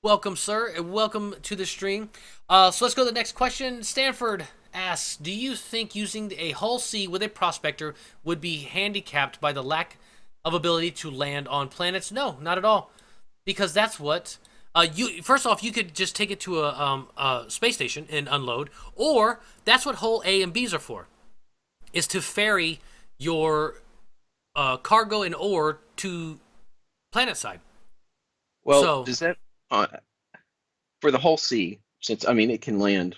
Welcome, sir, and welcome to the stream. So let's go to the next question. Stanford asks, do you think using a hull C with a prospector would be handicapped by the lack of ability to land on planets? No, not at all. Because that's what you first off, you could just take it to a space station and unload, or that's what hull A and B's are for, is to ferry your cargo and ore to planet side. Well, So does that uh, for the whole sea, since I mean it can land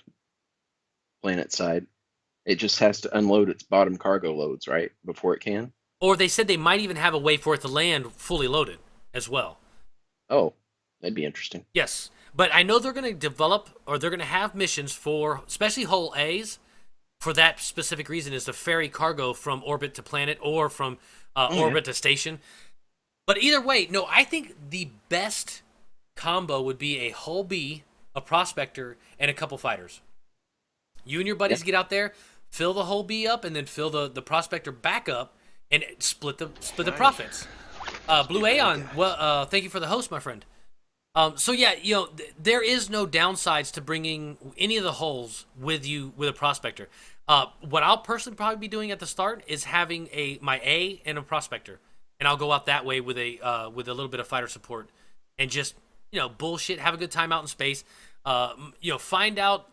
planet side, it just has to unload its bottom cargo loads, right? Before it can? or they said they might even have a way for it to land fully loaded as well. Oh, that'd be interesting. Yes, but I know they're going to develop or they're going to have missions for, especially hull A's, for that specific reason is to ferry cargo from orbit to planet or from Oh yeah. orbit to station. But either way, no, I think the best combo would be a hull B, a prospector, and a couple fighters. You and your Yeah. buddies get out there, fill the hull B up, and then fill the prospector back up, and split the profits. Blue Aeon, well, thank you for the host, my friend. So yeah, there is no downsides to bringing any of the holes with you with a prospector. What I'll personally probably be doing at the start is having my A and a prospector, and I'll go out that way with a little bit of fighter support, and just bullshit, have a good time out in space. Find out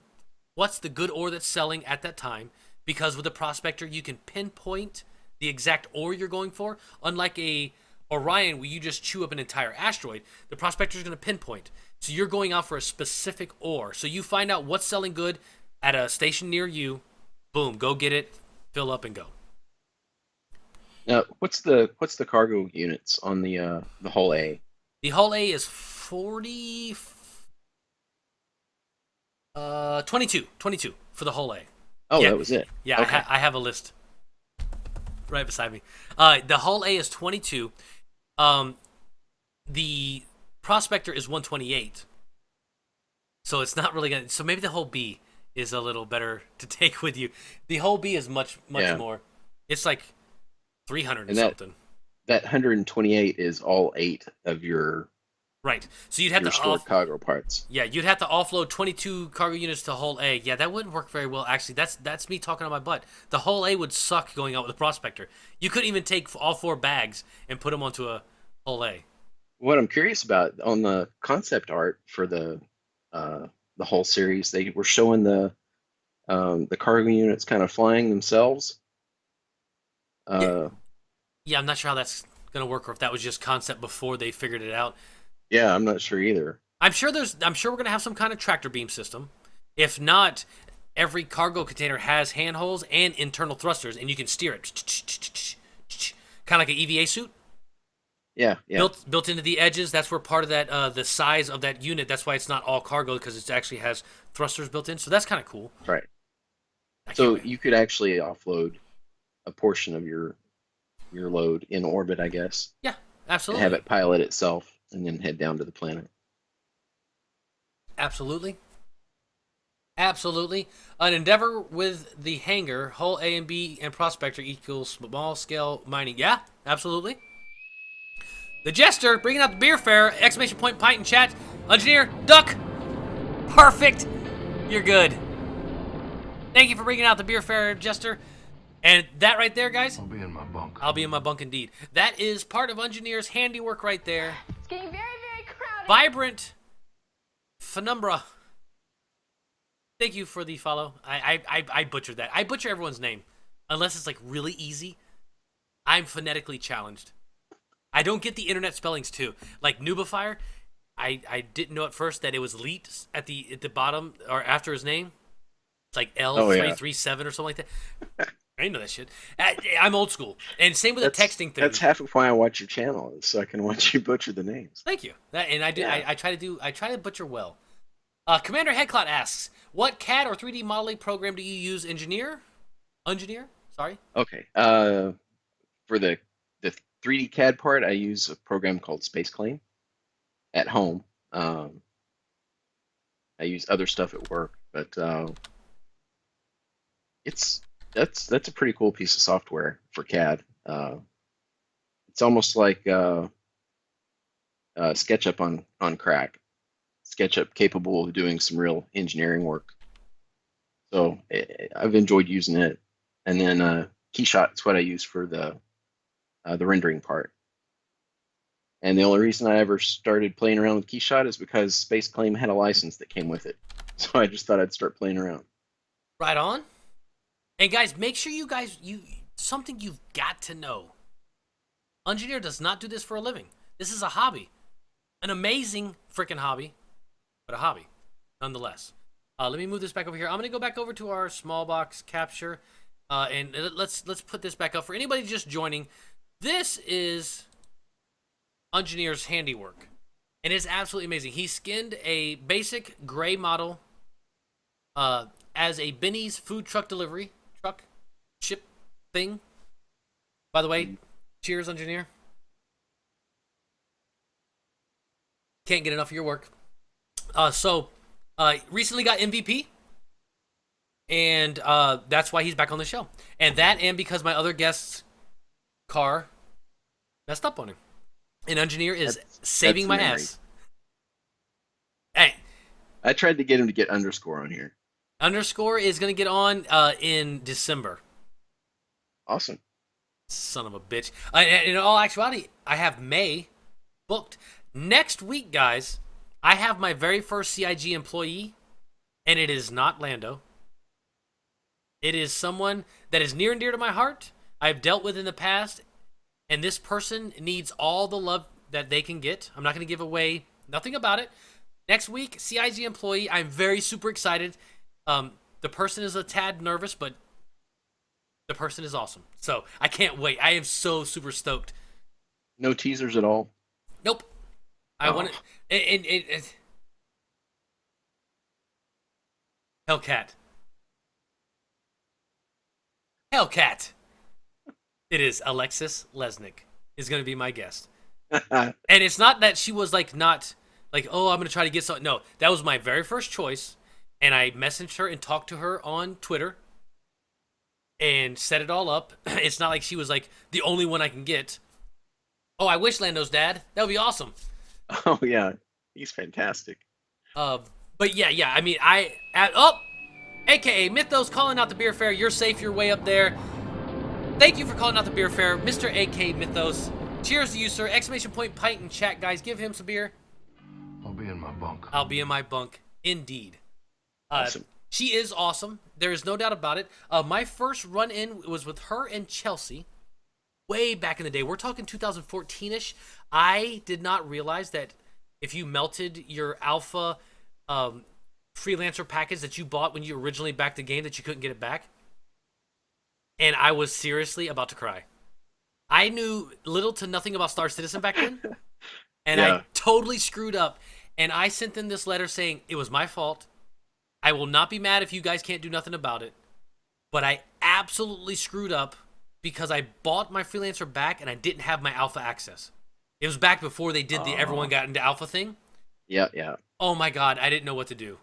what's the good ore that's selling at that time, because with a prospector you can pinpoint the exact ore you're going for, unlike a Orion where you just chew up an entire asteroid. The prospector is going to pinpoint, so you're going out for a specific ore. So you find out what's selling good at a station near you, boom, go get it, fill up and go. Now, what's the cargo units on the whole A? The hull A is 40 22 for the hull A. Oh, Yeah, that was it. yeah, Okay. I have a list right beside me. The hull A is 22. Um, the prospector is 128. So it's not really gonna. So maybe the whole B is a little better to take with you. The whole B is much Yeah. more. It's like 300 and And that something. that 128 is all eight of Right. So you'd have your to stored cargo parts. yeah, you'd have to offload 22 cargo units to whole A. Yeah, that wouldn't work very well. Actually, that's me talking on my butt. The whole A would suck going out with a prospector. You couldn't even take all four bags and put them onto a whole A. What I'm curious about on the concept art for the whole series, they were showing the cargo units kind of flying themselves. Yeah, Uh, yeah. I'm not sure how that's gonna work, or if that was just concept before they figured it out. yeah, I'm not sure either. I'm sure we're gonna have some kind of tractor beam system. If not, every cargo container has handholds and internal thrusters, and you can steer it. Kind of like an EVA suit, Yeah, yeah, built into the edges. That's where part of that the size of that unit. That's why it's not all cargo, because it actually has thrusters built in. So that's kind of cool. right. I can't So wait. you could actually offload a portion of your load in orbit, I guess, Yeah, and have absolutely, it pilot itself, and then head down to the planet. absolutely, absolutely. An endeavor with the hangar, hull A and B, and prospector equals small scale mining. Yeah, absolutely. The Jester bringing out the beer fair! Exclamation point, pint in chat. Engineer, duck! Perfect! You're good. Thank you for bringing out the beer fair, Jester. And that right there, guys, I'll be in my bunk. I'll be in my bunk indeed. That is part of Ungineer's handiwork right there. It's getting very, very crowded. Vibrant Penumbra. Thank you for the follow. I butchered that. I butcher everyone's name. Unless it's like really easy. I'm phonetically challenged. I don't get the internet spellings too. Like Nubifier, I didn't know at first that it was Leet at the bottom or after his name. It's like Oh yeah, L337 or something like that. I didn't know that shit. I'm old school, and same with the that's texting thing. that's half of why I watch your channel, is so I can watch you butcher the names. Thank you. And I do. Yeah. I try to butcher well. Commander Headclot asks, "What CAD or 3D modeling program do you use? Engineer? Sorry. Okay. For the 3D CAD part, I use a program called Space Claim at home. I use other stuff at work, but it's that's a pretty cool piece of software for CAD. It's almost like SketchUp on crack. SketchUp capable of doing some real engineering work. So I've enjoyed using it. And then Keyshot is what I use for the rendering part. And the only reason I ever started playing around with Keyshot is because Space Claim had a license that came with it. So I just thought I'd start playing around. Right on. And guys, make sure you something you've got to know. Ungineer does not do this for a living. This is a hobby. An amazing freaking hobby, but a hobby nonetheless. Let me move this back over here. I'm going to go back over to our small box capture, and let's put this back up for anybody just joining. This is Ungineer's handiwork, and it's absolutely amazing. He skinned a basic gray model as a Benny's food truck delivery truck ship thing. By the way, cheers, Ungineer. Can't get enough of your work. Recently got MVP, and that's why he's back on the show. And that, and because my other guest's car messed up on him. And Ungineer is saving my ass. Hey, I tried to get him to get underscore on here. Underscore is going to get on in December. Awesome. Son of a bitch. In all actuality, I have May booked. Next week, guys, I have my very first CIG employee, and it is not Lando. It is someone that is near and dear to my heart. I've dealt with in the past, and this person needs all the love that they can get. I'm not going to give away nothing about it. Next week, CIG employee. I'm very super excited. The person is a tad nervous, but the person is awesome. So I can't wait. I am so super stoked. No teasers at all? Nope. I want it. Hellcat. Hellcat. It is Alexis Lesnick is going to be my guest. And it's not that she was not oh, I'm going to try to get something. No, that was my very first choice. And I messaged her and talked to her on Twitter and set it all up. It's not like she was the only one I can get. Oh, I wish Lando's dad. That would be awesome. Oh, yeah. He's fantastic. But yeah. I mean, AKA Mythos calling out the beer fair. You're safe. You're way up there. Thank you for calling out the beer fair, Mr. AK Mythos. Cheers to you, sir. Exclamation point pint in chat, guys. Give him some beer. I'll be in my bunk. I'll be in my bunk. Indeed. Awesome. She is awesome. There is no doubt about it. My first run-in was with her and Chelsea way back in the day. We're talking 2014-ish. I did not realize that if you melted your alpha freelancer package that you bought when you originally backed the game, that you couldn't get it back. And I was seriously about to cry. I knew little to nothing about Star Citizen back then. And Yeah. I totally screwed up. And I sent them this letter saying, it was my fault. I will not be mad if you guys can't do nothing about it. But I absolutely screwed up because I bought my freelancer back and I didn't have my alpha access. It was back before they did the everyone got into alpha thing. Yeah. Oh my God, I didn't know what to do.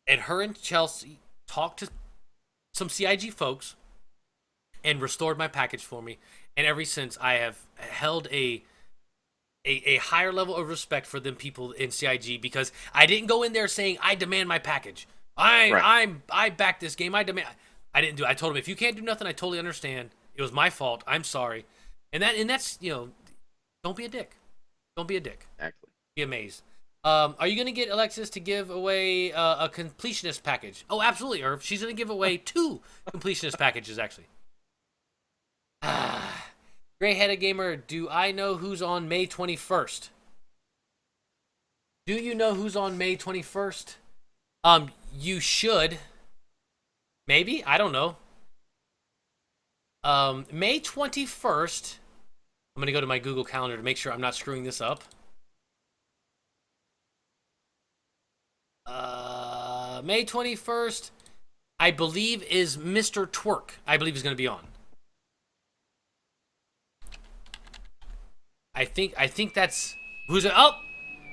And her and Chelsea talked to some CIG folks and restored my package for me. And ever since, I have held a higher level of respect for them people in CIG because I didn't go in there saying I demand my package. I back this game. I demand. I didn't do it. I told them, if you can't do nothing, I totally understand. It was my fault. I'm sorry. And that's don't be a dick. Don't be a dick. Exactly. Be amazed. Are you gonna get Alexis to give away a completionist package? Oh, absolutely, Irv. She's gonna give away 2 completionist packages actually. Gray-headed gamer, do I know who's on May 21st? Do you know who's on May 21st? You should. Maybe? I don't know. May 21st. I'm going to go to my Google Calendar to make sure I'm not screwing this up. May 21st, I believe, is Mr. Twerk. I believe he's going to be on. I think that's who's it. Oh,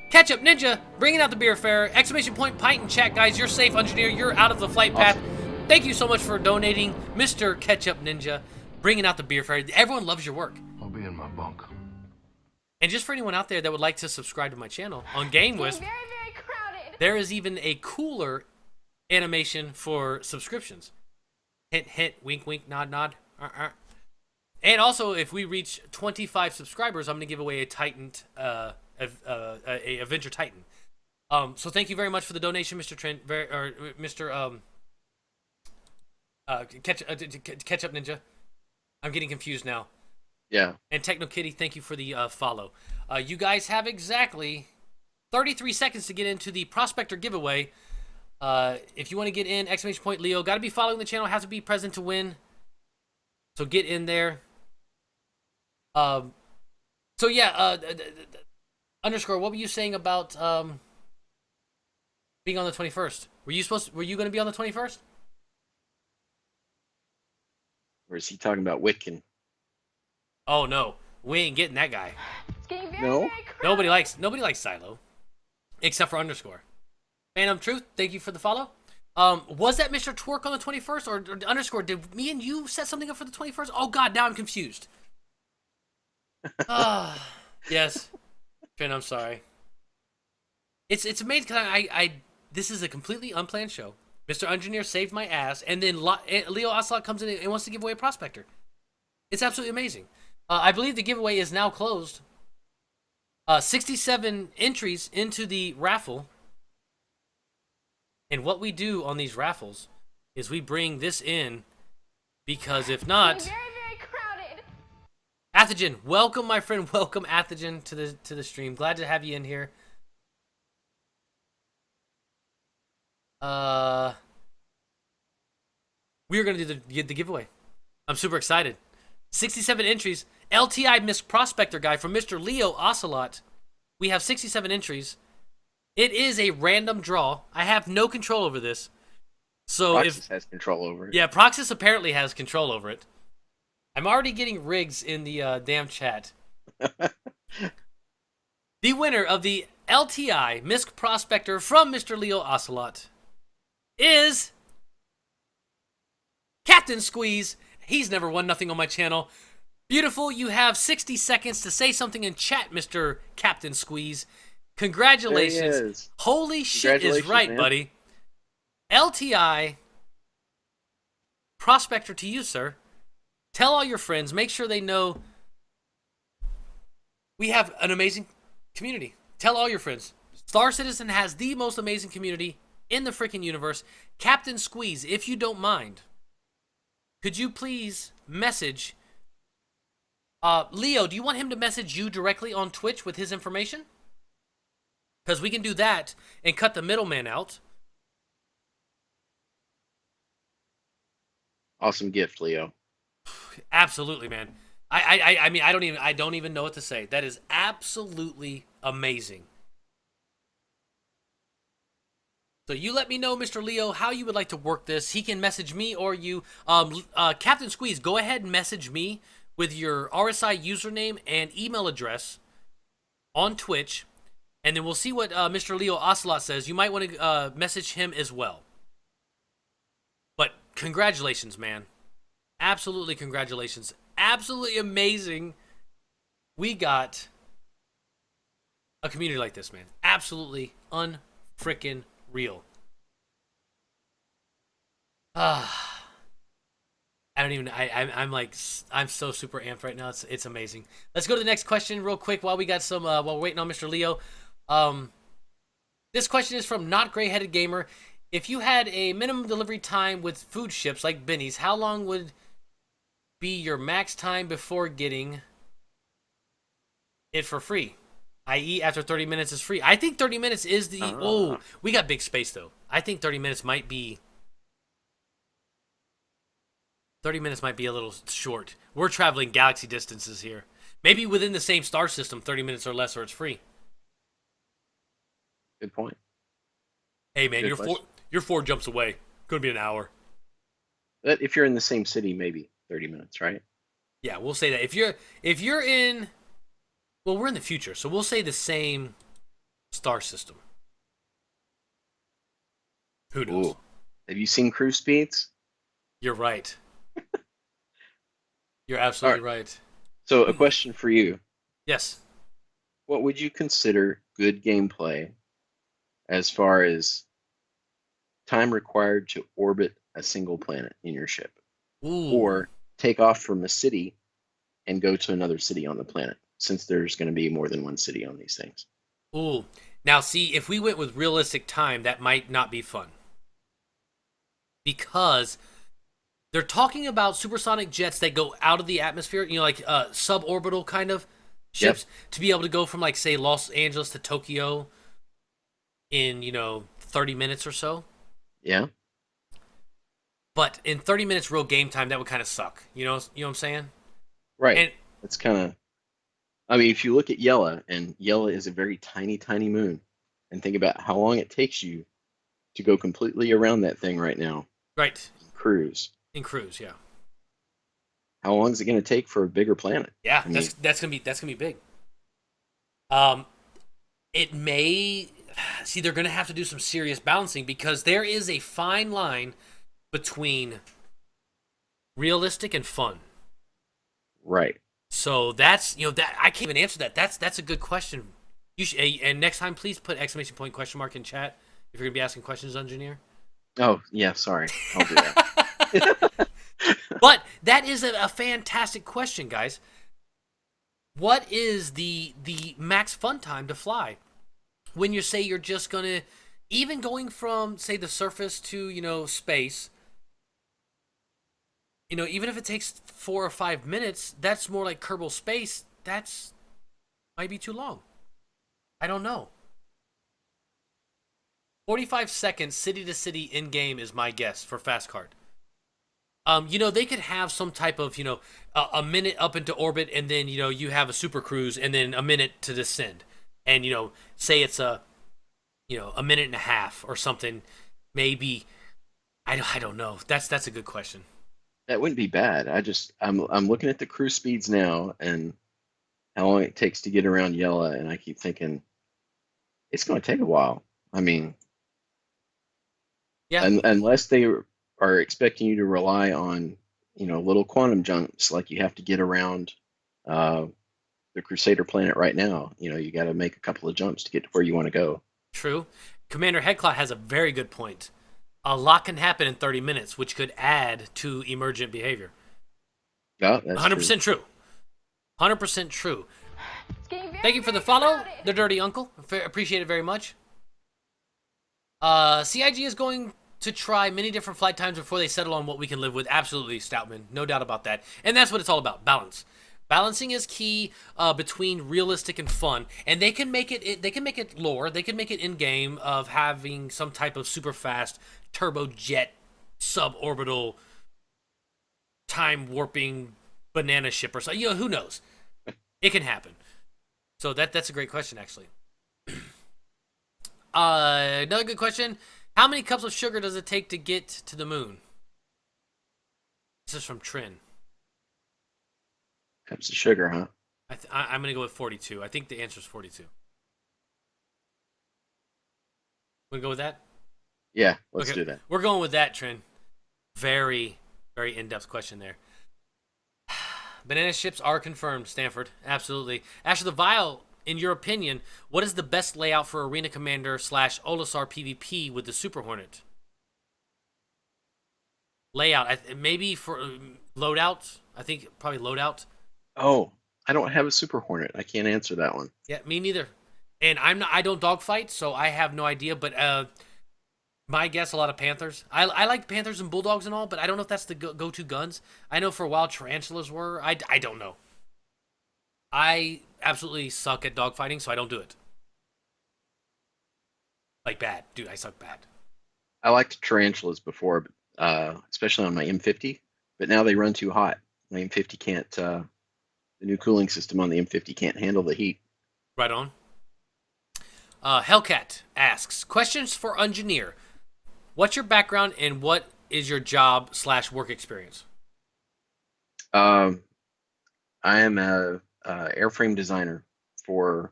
Ketchup Ninja bringing out the beer fair. Exclamation point pint in chat, guys. You're safe, Ungineer. You're out of the flight path. Awesome. Thank you so much for donating, Mr. Ketchup Ninja, bringing out the beer fair. Everyone loves your work. I'll be in my bunk. And just for anyone out there that would like to subscribe to my channel on It's Game getting Wisp, very, very crowded. there is even a cooler animation for subscriptions. Hint, hint, wink, wink, nod, nod. And also, if we reach 25 subscribers, I'm going to give away a Titan, a Avenger Titan. So thank you very much for the donation, Mr. Trent, or Mr. Ketchup Ninja. I'm getting confused now. Yeah. And Techno Kitty, thank you for the follow. You guys have exactly 33 seconds to get into the Prospector giveaway. If you want to get in, exclamation point Leo. Got to be following the channel. Have to be present to win. So get in there. So yeah, underscore. What were you saying about being on the 21st? Were you going to be on the 21st? Or is he talking about Witkin? Oh no, we ain't getting that guy. It's getting very, No? very crowded. Nobody likes Silo, except for underscore. Phantom Truth, thank you for the follow. Was that Mr. Twerk on the 21st or underscore? Did me and you set something up for the 21st? Oh God, now I'm confused. Yes, Finn, I'm sorry. It's amazing because I this is a completely unplanned show. Mr. Ungineer saved my ass, and then Leo Ocelot comes in and wants to give away a Prospector. It's absolutely amazing. I believe the giveaway is now closed. 67 entries into the raffle. And what we do on these raffles is we bring this in because if not, It's getting very, very crowded. Athogen, welcome my friend, welcome Athogen to the stream. Glad to have you in here. We are gonna do the giveaway. I'm super excited. 67 entries. LTI Miss Prospector guy from Mr. Leo Ocelot. We have 67 entries. It is a random draw. I have no control over this. So Roxas has control over it. yeah, Proxys apparently has control over it. I'm already getting rigs in the damn chat. The winner of the LTI Misk Prospector from Mr. Leo Ocelot is Captain Squeeze. He's never won nothing on my channel. Beautiful. You have 60 seconds to say something in chat, Mr. Captain Squeeze. Congratulations. There he is. Holy shit is right, man. buddy. LTI Prospector to you, sir. Tell all your friends. Make sure they know we have an amazing community. Tell all your friends. Star Citizen has the most amazing community in the freaking universe. Captain Squeeze, if you don't mind, could you please message Leo? Do you want him to message you directly on Twitch with his information? Because we can do that and cut the middleman out. Awesome gift, Leo. Absolutely, man. I mean, I don't even know what to say. That is absolutely amazing. So you let me know, Mr. Leo, how you would like to work this. He can message me or you. Captain Squeeze, go ahead and message me with your RSI username and email address on Twitch, and then we'll see what Mr. Leo Ocelot says. You might want to message him as well. But congratulations, man. Absolutely congratulations. Absolutely amazing. We got a community like this, man. Absolutely unfrickin' real. I don't even. I'm like, I'm so super amped right now. It's amazing. Let's go to the next question real quick while we got some while we're waiting on Mr. Leo. This question is from Not Gray Headed Gamer. If you had a minimum delivery time with food ships like Benny's, how long would be your max time before getting it for free? I.e., after 30 minutes is free. I think 30 minutes is the... Oh, we got big space, though. I think 30 minutes might be... 30 minutes might be a little short. We're traveling galaxy distances here. Maybe within the same star system, 30 minutes or less, or it's free. Good point. Hey, man, Good question. you're 4 jumps away. Could be an hour. But if you're in the same city, maybe 30 minutes, right? Yeah, we'll say that. If you're in... Well, we're in the future, so we'll say the same star system. Who knows? Ooh. Have you seen cruise speeds? You're right. You're absolutely right. So a question for you. Yes. what would you consider good gameplay as far as time required to orbit a single planet in your ship, Ooh, or take off from a city and go to another city on the planet, since there's going to be more than one city on these things? ooh. Now, see, if we went with realistic time, that might not be fun because they're talking about supersonic jets that go out of the atmosphere. You know, like suborbital kind of Yep. ships to be able to go from, like, say, Los Angeles to Tokyo in 30 minutes or so. Yeah. But in 30 minutes real game time, that would kind of suck. You know what I'm saying? Right. And It's kind of. I mean, if you look at Yella, and Yella is a very tiny, tiny moon, and think about how long it takes you to go completely around that thing right now, right, cruise. in cruise, yeah. How long is it going to take for a bigger planet? Yeah, I mean, that's gonna be big. Um, it may see they're gonna have to do some serious balancing because there is a fine line between realistic and fun. right. So that's that I can't even answer that. That's a good question. You should, and next time please put exclamation point question mark in chat if you're gonna be asking questions, Engineer. Oh, yeah, sorry. I'll do that. But that is a fantastic question, guys. What is the max fun time to fly when you say you're just gonna even going from, say, the surface to space? Even if it takes 4 or 5 minutes, that's more like Kerbal Space. That's might be too long. I don't know. 45 seconds city to city in game is my guess for fast card. They could have some type of, a minute up into orbit, and then, you have a super cruise, and then a minute to descend. And, say it's a minute and a half or something. Maybe. I don't know. That's a good question. That wouldn't be bad. I'm looking at the cruise speeds now and how long it takes to get around Yella, and I keep thinking it's going to take a while. I mean, Yeah, unless they are expecting you to rely on, little quantum jumps like you have to get around uh, the Crusader planet right now. You got to make a couple of jumps to get to where you want to go. true. Commander Headclaw has a very good point. A lot can happen in 30 minutes, which could add to emergent behavior. Yeah, that's true. 100% true. 100% true. It's getting very, Thank you for the very follow, crowded. the Dirty Uncle. Appreciate it very much. CIG is going to try many different flight times before they settle on what we can live with. Absolutely, Stoutman. No doubt about that. And that's what it's all about, balance. Balancing is key between realistic and fun, and they can make it. They can make it lore. They can make it in game of having some type of super fast turbojet suborbital time warping banana ship or something. Who knows? It can happen. So that's a great question, actually. Another good question. How many cups of sugar does it take to get to the moon? This is from Trin. Cups of sugar, huh? I'm going to go with 42. I think the answer is 42. Want to go with that? Yeah, let's Okay. do that. We're going with that, Trin. Very, very in-depth question there. Banana ships are confirmed, Stanford. Absolutely. Asher the Vile, in your opinion, what is the best layout for Arena Commander / Olisar PvP with the Super Hornet? Layout, maybe for loadout. I think probably loadout. Oh, I don't have a Super Hornet. I can't answer that one. Yeah, me neither. And I don't dogfight, so I have no idea. But my guess, a lot of Panthers. I like Panthers and Bulldogs and all, but I don't know if that's the go-to guns. I know for a while Tarantulas were. I don't know. I absolutely suck at dogfighting, so I don't do it. Like bad, dude. I suck bad. I liked tarantulas before, especially on my M50, but now they run too hot. My M50 can't. The new cooling system on the M50 can't handle the heat. Right on. Hellcat asks questions for Ungineer. What's your background and what is your job / work experience? Um, I am a airframe designer for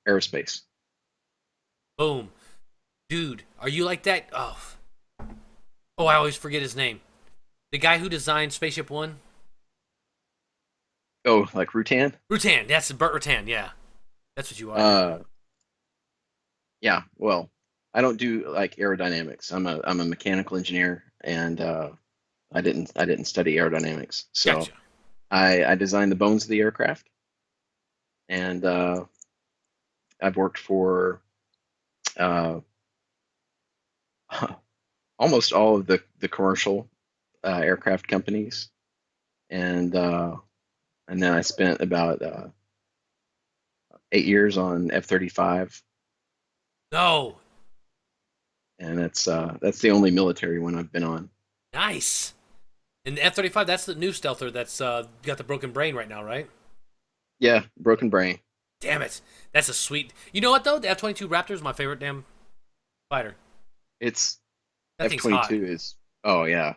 aerospace. Boom, dude. Are you like that? Oh, I always forget his name. The guy who designed Spaceship One. Oh, like Rutan? Rutan. That's Burt Rutan. Yeah, That's what you are. Yeah. Well, I don't do like aerodynamics. I'm a mechanical engineer, and I didn't study aerodynamics. So Gotcha. I designed the bones of the aircraft, and I've worked for uh, almost all of the commercial aircraft companies, and and then I spent about 8 years on F-35, No. and that's the only military one I've been on. Nice. And the F-35, that's the new stealther that's got the broken brain right now, right? Yeah, broken brain. Damn it. That's a sweet. You know what though? The F-22 Raptor is my favorite damn fighter. It's That thing's hot. F-22 is. Oh yeah,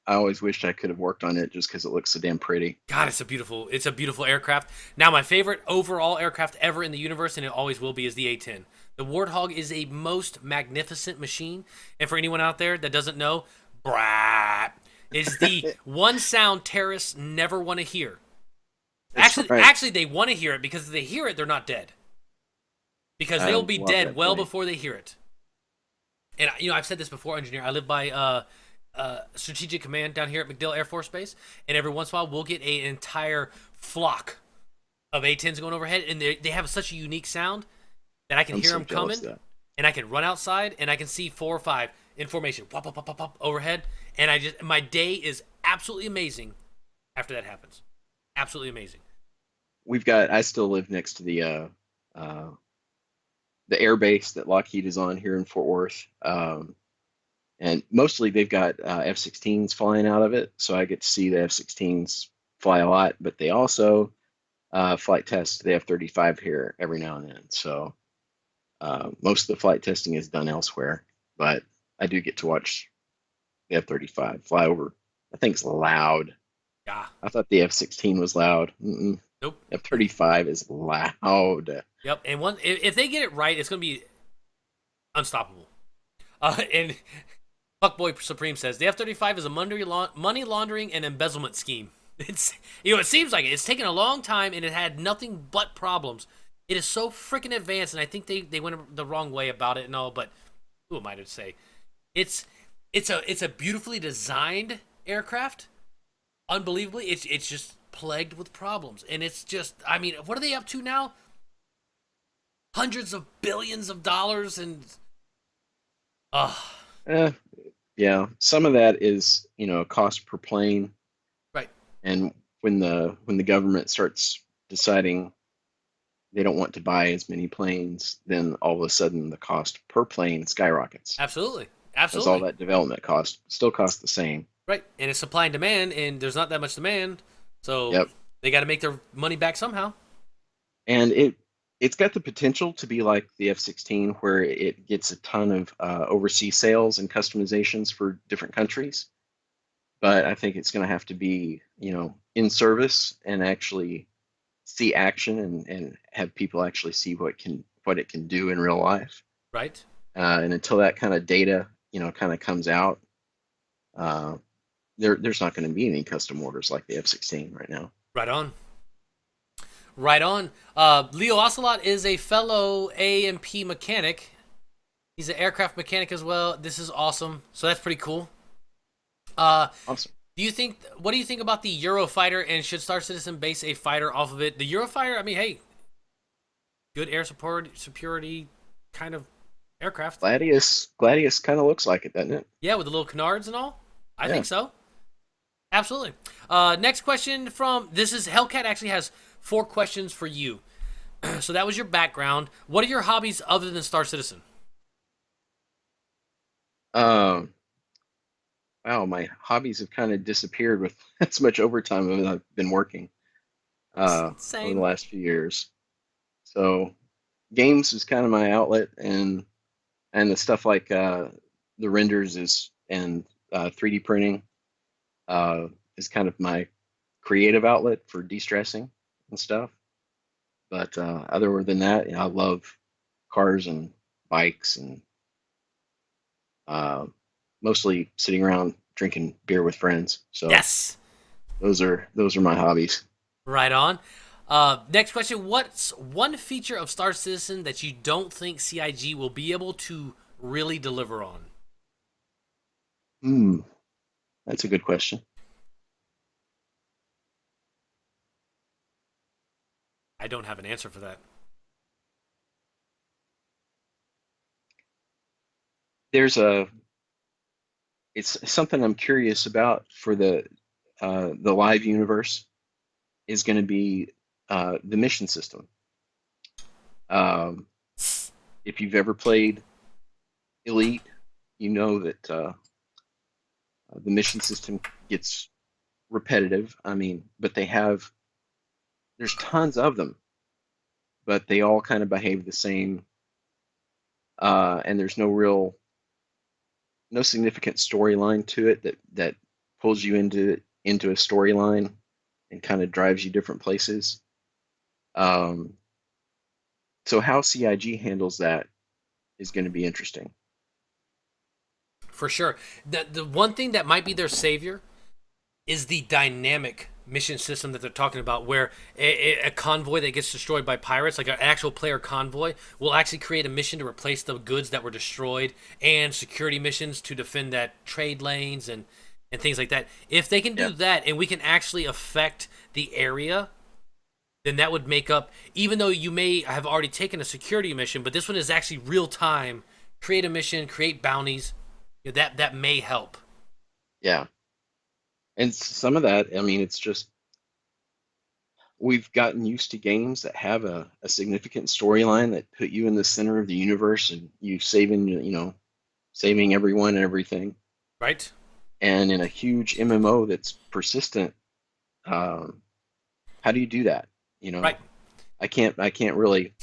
I always wished I could have worked on it just because it looks so damn pretty. God, it's a beautiful aircraft. Now, my favorite overall aircraft ever in the universe, and it always will be, is the A-10. The Warthog is a most magnificent machine, and for anyone out there that doesn't know, brat is the one sound terrorists never want to hear. That's Actually, right. actually, they want to hear it because if they hear it, they're not dead. Because I they'll be love dead that well plane. before they hear it. And I've said this before, engineer. I live by Strategic Command down here at MacDill Air Force Base, and every once in a while we'll get an entire flock of A-10s going overhead, and they have such a unique sound that I can I'm hear so them jealous coming, of that. and I can run outside and I can see 4 or 5 in formation, pop, pop, pop, pop, pop, overhead, and my day is absolutely amazing after that happens. Absolutely amazing. I still live next to uh, the air base that Lockheed is on here in Fort Worth. And mostly they've got F-16s flying out of it, so I get to see the F-16s fly a lot. But they also flight test the F-35 here every now and then. So most of the flight testing is done elsewhere, but I do get to watch the F-35 fly over. That thing's loud. Yeah. I thought the F-16 was loud. Mm-mm. Nope. F-35 is loud. Yep. And if they get it right, it's gonna be unstoppable. And Fuckboy Supreme says the F-35 is a money laundering and embezzlement scheme. It's it seems like it. It's taken a long time and it had nothing but problems. It is so freaking advanced, and I think they went the wrong way about it and all. But who am I to say? It's it's a beautifully designed aircraft. Unbelievably, it's just plagued with problems, and it's just what are they up to now? Hundreds of billions of dollars and uh Eh, yeah, some of that is, cost per plane, right. and when the government starts deciding they don't want to buy as many planes, then all of a sudden the cost per plane skyrockets. Absolutely. Because all Absolutely. that development cost still costs the same. Right. And it's supply and demand, and there's not that much demand. So Yep. they got to make their money back somehow. And it's got the potential to be like the F-16, where it gets a ton of overseas sales and customizations for different countries. But I think it's going to have to be, in service and actually see action, and have people actually see what it can do in real life. Right. And until that kind of data, kind of comes out, uh, there's not going to be any custom orders like the F-16 right now. Right on. Right on. Leo Ocelot is a fellow A&P mechanic. He's an aircraft mechanic as well. This is awesome. So that's pretty cool. Awesome. What do you think about the Eurofighter, and should Star Citizen base a fighter off of it? The Eurofighter, hey, good air support, security kind of aircraft. Gladius kind of looks like it, doesn't it? Yeah, with the little canards and all. I Yeah. think so. Absolutely. Next question from this is Hellcat actually has 4 questions for you. So that was your background. What are your hobbies other than Star Citizen? Um, wow, my hobbies have kind of disappeared with as much overtime as I've been working over the Same. last few years. So games is kind of my outlet, and the stuff like the renders is and 3D printing is kind of my creative outlet for de-stressing and stuff. But other than that, I love cars and bikes, and uh, mostly sitting around drinking beer with friends. So Yes. those are my hobbies. Right on. Next question: what's one feature of Star Citizen that you don't think CIG will be able to really deliver on? Hmm, that's a good question. I don't have an answer for that. There's a it's something I'm curious about for the live universe is going to be the mission system. Um, if you've ever played Elite, you know that the mission system gets repetitive. I mean, but there's tons of them, but they all kind of behave the same, and there's no significant storyline to it that pulls you into a storyline and kind of drives you different places. Um, so how CIG handles that is going to be interesting. For sure. The one thing that might be their savior is the dynamic mission system that they're talking about, where a convoy that gets destroyed by pirates, like an actual player convoy, will actually create a mission to replace the goods that were destroyed, and security missions to defend that trade lanes and things like that. If they can do Yeah, that, and we can actually affect the area, then that would make up. Even though you may have already taken a security mission, but this one is actually real time. Create a mission, create bounties. That may help. yeah, and some of that, I mean, it's just we've gotten used to games that have a significant storyline that put you in the center of the universe and saving everyone and everything. Right? And in a huge MMO that's persistent, um, how do you do that? You know, Right. I can't really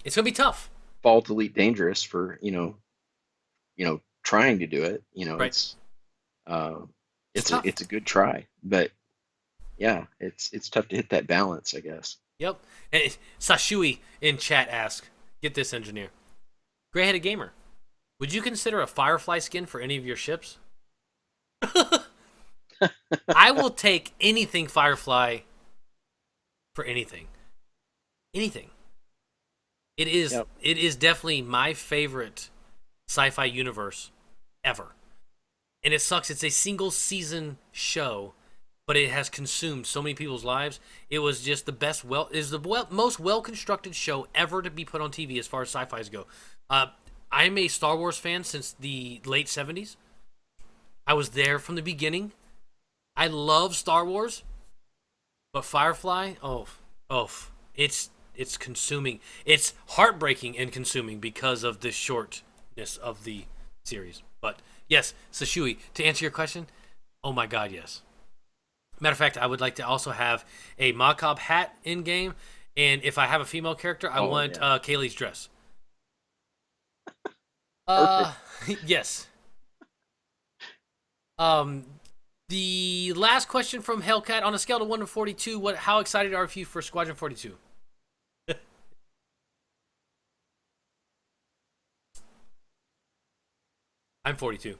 It's gonna be tough. fault Elite Dangerous for trying to do it. Right. Uh, It's it's a tough. it's a good try, but yeah, it's tough to hit that balance, I guess. Yep. And Sashui in chat asks, "Get this, engineer, gray-headed gamer. Would you consider a Firefly skin for any of your ships?" I will take anything Firefly for anything. Anything. It is. Yep. It is definitely my favorite sci-fi universe ever. And it sucks. It's a single season show, but it has consumed so many people's lives. It was just the best. Is the most well constructed show ever to be put on TV as far as sci-fi's go. Uh, I'm a Star Wars fan since the late '70s. I was there from the beginning. I love Star Wars, but Firefly, oh, it's consuming. It's heartbreaking and consuming because of the shortness of the series. But yes, Sashui, to answer your question, oh my god, yes. Matter of fact, I would like to also have a Macabre hat in game, and if I have a female character, I Oh want yeah, Kaylee's dress. perfect. Uh, yes. Um, the last question from Hellcat: on a scale of 1 to 42, how excited are you for Squadron 42? I'm 42.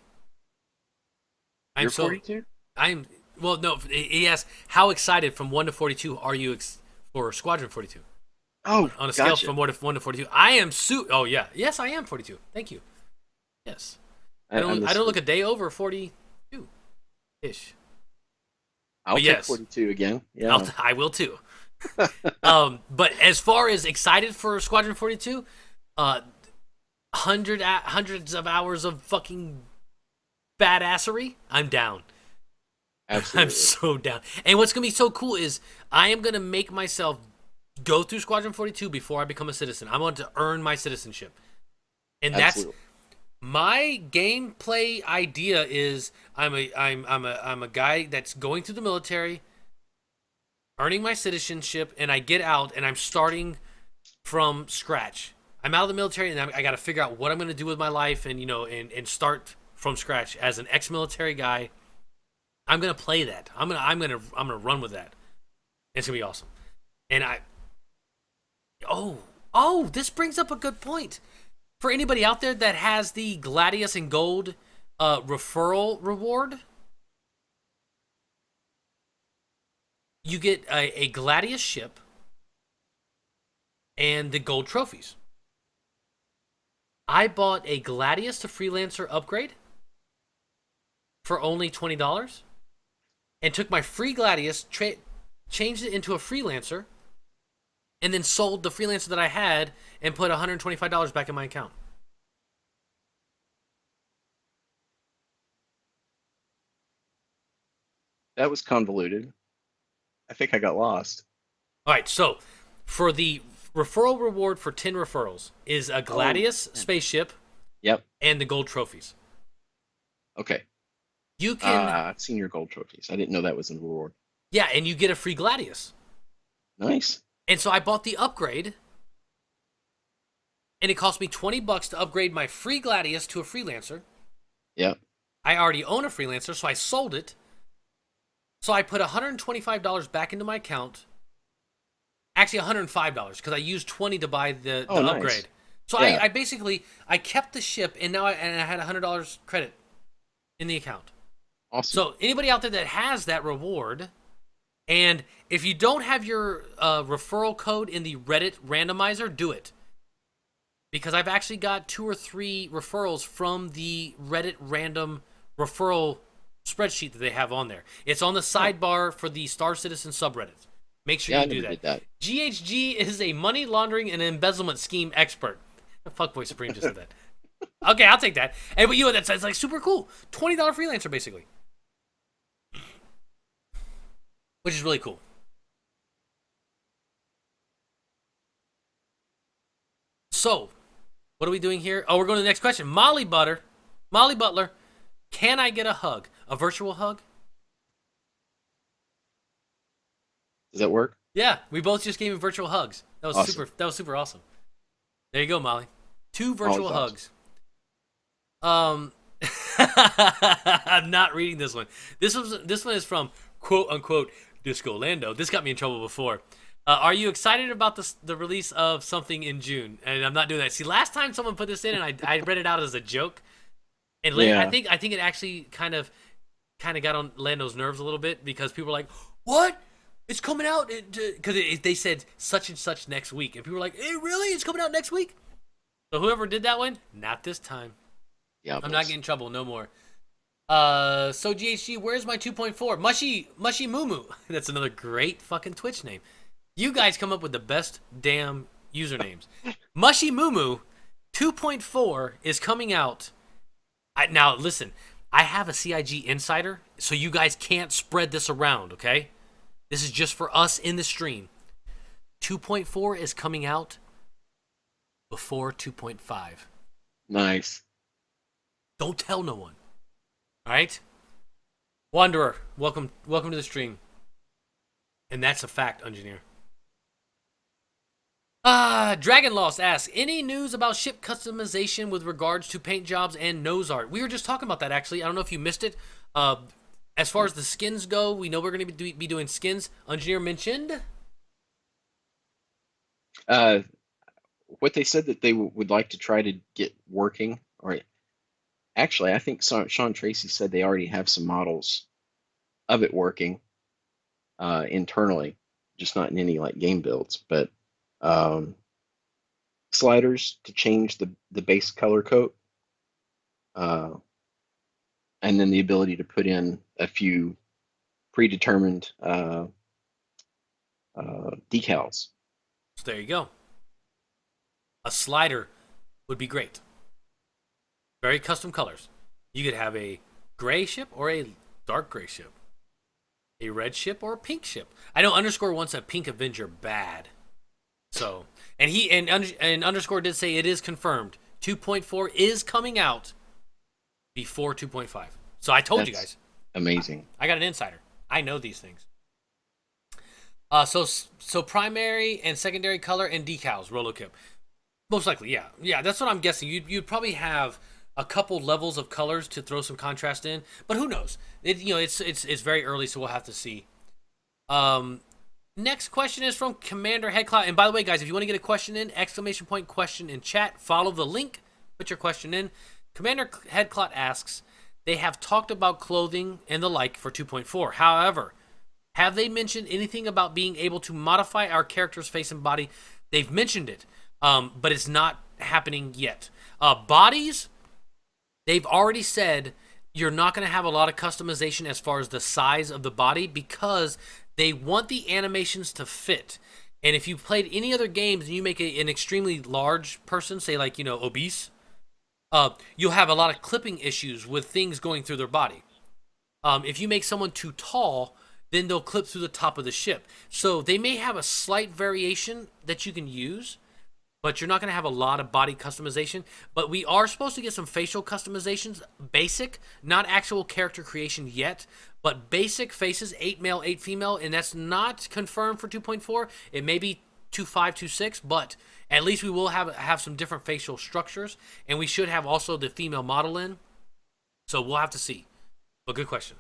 I'm You're so 42? I'm well. No, he asked how excited from 1 to 42 are you for Squadron 42? Oh, On a scale gotcha. from 1 to 42, I am Oh yeah, yes, I am 42. Thank you. Yes, I I missed don't it. look a day over 42 ish. I'll But take yes, 42 again. Yeah. I will too. But as far as excited for Squadron 42, uh, hundreds of hours of fucking badassery, I'm down. I'm Absolutely. so down. And what's gonna be so cool is I am gonna make myself go through Squadron 42 before I become a citizen. I want to earn my citizenship, and that's Absolutely. my gameplay idea. Is I'm a guy that's going through the military, earning my citizenship, and I get out and I'm starting from scratch. I'm out of the military and I got to figure out what I'm going to do with my life, and and start from scratch as an ex-military guy. I'm gonna play that. I'm gonna run with that. It's gonna be awesome. And this brings up a good point for anybody out there that has the Gladius and Gold referral reward. You get a Gladius ship and the gold trophies. I bought a Gladius to Freelancer upgrade for only $20 and took my free Gladius, changed it into a Freelancer, and then sold the Freelancer that I had and put $125 back in my account. That was convoluted. I think I got lost. All right, so for the referral reward for 10 referrals is a Gladius spaceship Yep. and the gold trophies. Okay. You can, I've seen your gold trophies. I didn't know that was a reward. yeah, and you get a free Gladius. Nice. And so I bought the upgrade, and it cost me $20 to upgrade my free Gladius to a Freelancer. Yep. I already own a Freelancer, so I sold it. So I put $125 back into my account. Actually, $105 because I used $20 to buy the Nice. upgrade. So Yeah. I basically I kept the ship, and now I had $100 credit in the account. Awesome. So anybody out there that has that reward, and if you don't have your referral code in the Reddit randomizer, do it. Because I've actually got 2 or 3 referrals from the Reddit random referral spreadsheet that they have on there. It's on the sidebar for the Star Citizen subreddit. Make sure yeah, you I do never that. did that. GHG is a money laundering and embezzlement scheme expert. Fuckboy Supreme just said that. Okay, I'll take that. And but that's like super cool. $20 freelancer basically, which is really cool. So, what are we doing here? Oh, we're going to the next question. Molly Butler, can I get a hug? A virtual hug? Does that work? Yeah, we both just gave him virtual hugs. That was Awesome. super. That was super awesome. There you go, Molly. 2 virtual Always hugs. I'm not reading this one. This one is from quote unquote Disco Lando. This got me in trouble before. Are you excited about the release of something in June? And I'm not doing that. See, last time someone put this in, and I read it out as a joke, and Yeah. I think it actually kind of got on Lando's nerves a little bit because people were like, "What? It's coming out?" Because they said such and such next week, and people were like, "Hey, really? It's coming out next week?" So whoever did that one, not this time. Yeah. I'm not getting in trouble no more. So GHG, where's my 2.4? Mushy Moo. That's another great fucking Twitch name. You guys come up with the best damn usernames. Mushy Moo 2.4 is coming out. Now listen, I have a CIG insider, so you guys can't spread this around, okay? This is just for us in the stream. 2.4 is coming out before 2.5. Nice. Don't tell no one. All right? Wanderer, welcome to the stream. And that's a fact, Ungineer. Dragon Lost asks, any news about ship customization with regards to paint jobs and nose art? We were just talking about that, actually. I don't know if you missed it. As far as the skins go, we know we're going to be doing skins. Ungineer mentioned. What they said that they would like to try to get working, or actually, I think Sean Tracy said they already have some models of it working internally, just not in any like game builds, but sliders to change the base color coat, and then the ability to put in a few predetermined decals. So there you go. A slider would be great. Very custom colors. You could have a gray ship or a dark gray ship. A red ship or a pink ship. I know Underscore wants a pink Avenger bad. So, and Underscore did say it is confirmed. 2.4 is coming out before 2.5. So I told you guys. Amazing. I got an insider. I know these things. So primary and secondary color and decals, Rolo Kip. Most likely, yeah. Yeah, that's what I'm guessing. You'd probably have a couple levels of colors to throw some contrast in, but who knows? It's very early, so we'll have to see. Next question is from Commander Headclout. And by the way, guys, if you want to get a question in, ! question in chat, follow the link, put your question in. Commander Headclout asks, they have talked about clothing and the like for 2.4. However, have they mentioned anything about being able to modify our character's face and body They've mentioned it, but it's not happening yet. Bodies, they've already said you're not going to have a lot of customization as far as the size of the body because they want the animations to fit. And if you played any other games and you make an extremely large person, say like obese, you'll have a lot of clipping issues with things going through their body. If you make someone too tall, then they'll clip through the top of the ship. So they may have a slight variation that you can use, but you're not going to have a lot of body customization. But we are supposed to get some facial customizations, basic, not actual character creation yet, but basic faces, 8 male, 8 female, and that's not confirmed for 2.4. It may be 2.5, 2.6, but at least we will have some different facial structures, and we should have also the female model in. So we'll have to see. But good question.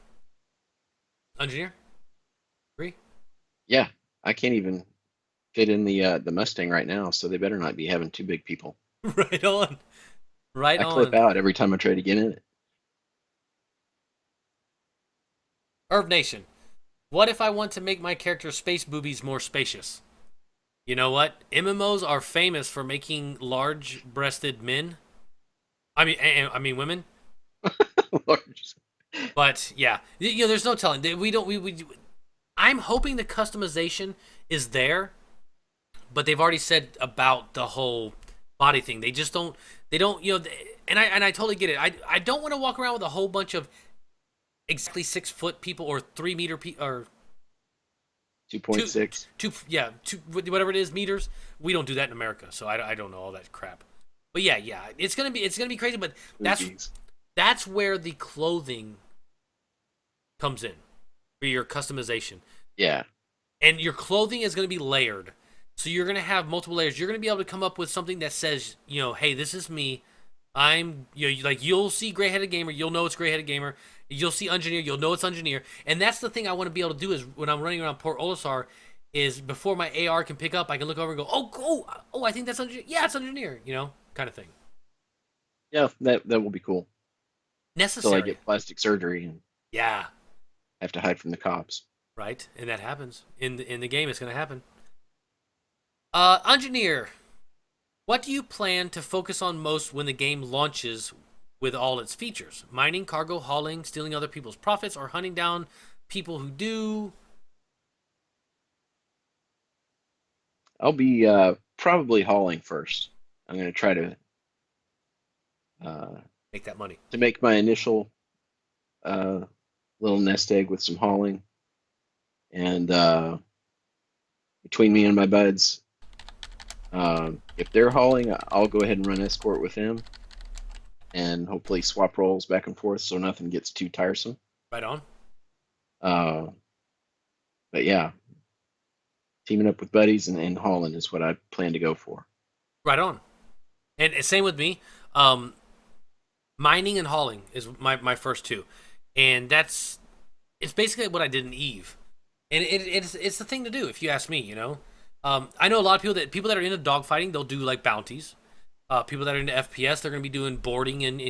Engineer? Agree? Yeah, I can't even fit in the Mustang right now, so they better not be having two big people. Right on. Right I clip on. out every time I try to get in it. Herb Nation. What if I want to make my character space boobies more spacious? You know what? MMOs are famous for making large-breasted men. I mean women. But yeah, there's no telling. We don't. We. I'm hoping the customization is there, but they've already said about the whole body thing. They just don't. They don't. And I totally get it. I don't want to walk around with a whole bunch of exactly 6 foot people or 3 meter or 2.6. whatever it is meters. We don't do that in America, so I don't know all that crap. But yeah, it's gonna be crazy. But that's where the clothing comes in for your customization. Yeah. And your clothing is going to be layered. So you're going to have multiple layers. You're going to be able to come up with something that says, hey, this is me. I'm, like you'll see Gray-Headed Gamer, you'll know it's Gray-Headed Gamer. You'll see Ungineer, you'll know it's Ungineer. And that's the thing I want to be able to do is when I'm running around Port Olisar is before my AR can pick up, I can look over and go, oh, I think that's Ungineer. Yeah, it's Ungineer, kind of thing. Yeah, that will be cool. Necessary. Until I get plastic surgery and yeah, have to hide from the cops. right, and that happens in the game. It's going to happen. Engineer, what do you plan to focus on most when the game launches with all its features? Mining, cargo, hauling, stealing other people's profits, or hunting down people who do? I'll be probably hauling first. I'm going to try to Make that money. to make my initial little nest egg with some hauling, and between me and my buds, if they're hauling, I'll go ahead and run escort with them, and hopefully swap roles back and forth so nothing gets too tiresome. Right on. But yeah, teaming up with buddies and hauling is what I plan to go for. Right on. And same with me. Mining and hauling is my first two, and it's basically what I did in Eve, and it's the thing to do if you ask me. I know a lot of people that are into dogfighting, they'll do like bounties. People that are into FPS, they're going to be doing boarding and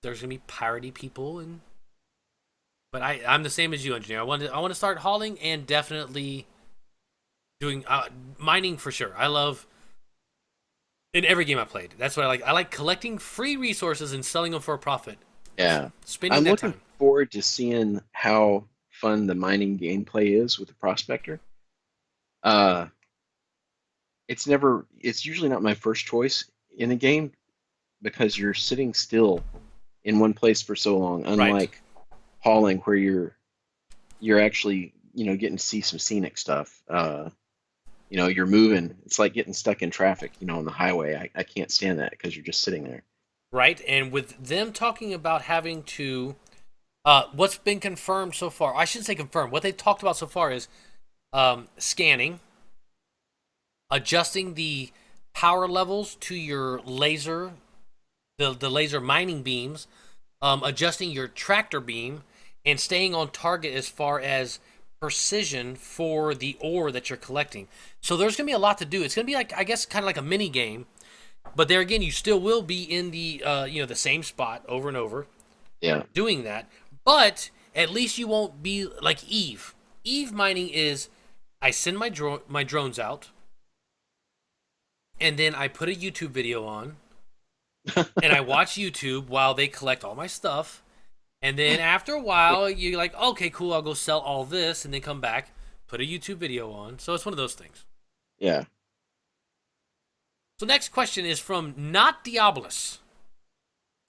there's going to be piratey people but I'm the same as you, Engineer. I want to start hauling and definitely doing mining for sure. I love in every game I played. That's what I like. I like collecting free resources and selling them for a profit. Yeah, Spending I'm that looking time. forward to seeing how fun the mining gameplay is with the prospector. Uh, it's usually not my first choice in a game because you're sitting still in one place for so long, unlike hauling where you're actually getting to see some scenic stuff. You're moving. It's like getting stuck in traffic, on the highway. I can't stand that because you're just sitting there. Right, and with them talking about having to, what's been confirmed so far, I shouldn't say confirmed, what they've talked about so far is scanning, adjusting the power levels to your laser, the laser mining beams, adjusting your tractor beam, and staying on target as far as precision for the ore that you're collecting. So there's going to be a lot to do. It's going to be like, I guess, kind of like a mini game. But there again, you still will be in the the same spot over and over, doing that. But at least you won't be like Eve. Eve mining is, I send my drones out, and then I put a YouTube video on, and I watch YouTube while they collect all my stuff. And then after a while, you're like, okay, cool, I'll go sell all this, and then come back, put a YouTube video on. So it's one of those things. Yeah. So next question is from Not Diabolus.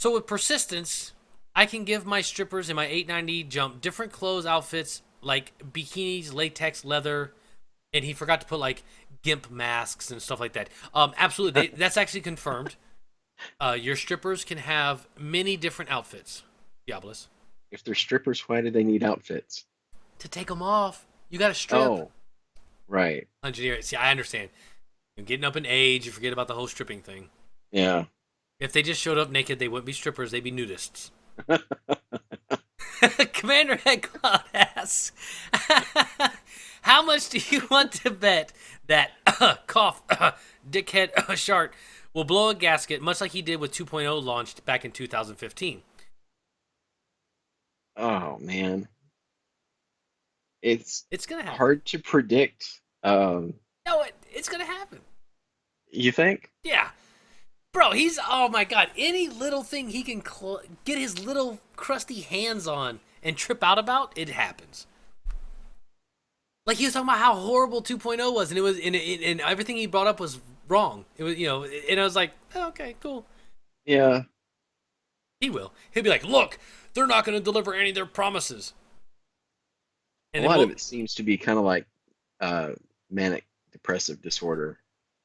So with persistence, I can give my strippers in my 890 jump different clothes, outfits, like bikinis, latex, leather, and he forgot to put like gimp masks and stuff like that. Absolutely, that's actually confirmed. Your strippers can have many different outfits. Diabolus. If they're strippers, why do they need outfits? To take them off, you got to strip. Oh, right. Ungineer. See, I understand. You're getting up in age, you forget about the whole stripping thing. Yeah. If they just showed up naked, they wouldn't be strippers, they'd be nudists. Commander Headcloud asks, how much do you want to bet that cough dickhead Shart will blow a gasket much like he did with 2.0 launched back in 2015? Oh man, it's gonna happen. hard to predict. No, it's gonna happen. You think? Yeah. Bro, he's, oh my god, any little thing he can get his little crusty hands on and trip out about, it happens. Like he was talking about how horrible 2.0 was, and it was, and everything he brought up was wrong. It was, and I was like, oh, okay, cool. Yeah. He will. He'll be like, look, they're not going to deliver any of their promises. And A lot of it seems to be kind of like manic depressive disorder.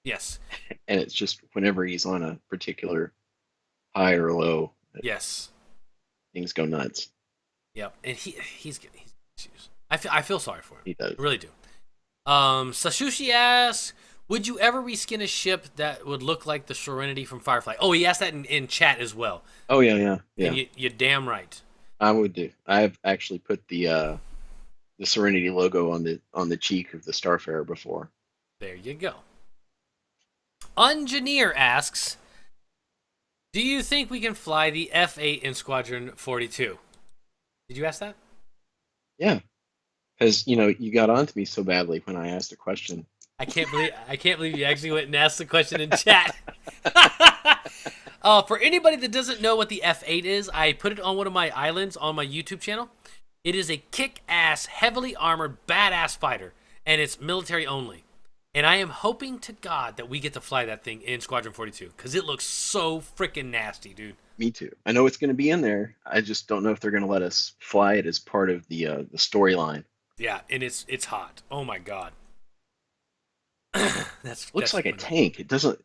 Yes. And it's just whenever he's on a particular high or low, yes, things go nuts. Yep. And he's issues. I feel sorry for him. He does. I really do. Sashushi asks, would you ever reskin a ship that would look like the Serenity from Firefly? Oh, he asked that in chat as well. Oh yeah. And you're damn right. I would do. I've actually put the Serenity logo on the cheek of the Starfarer before. There you go. Ungineer asks, do you think we can fly the F8 in Squadron 42? Did you ask that? Yeah, because you got onto me so badly when I asked the question. I can't believe you actually went and asked the question in chat. For anybody that doesn't know what the F8 is, I put it on one of my islands on my YouTube channel. It is a kick-ass, heavily armored, badass fighter, and it's military only. And I am hoping to God that we get to fly that thing in Squadron 42, because it looks so freaking nasty, dude. Me too. I know it's going to be in there. I just don't know if they're going to let us fly it as part of the storyline. Yeah, and it's hot. Oh my God. Looks like a tank. It doesn't.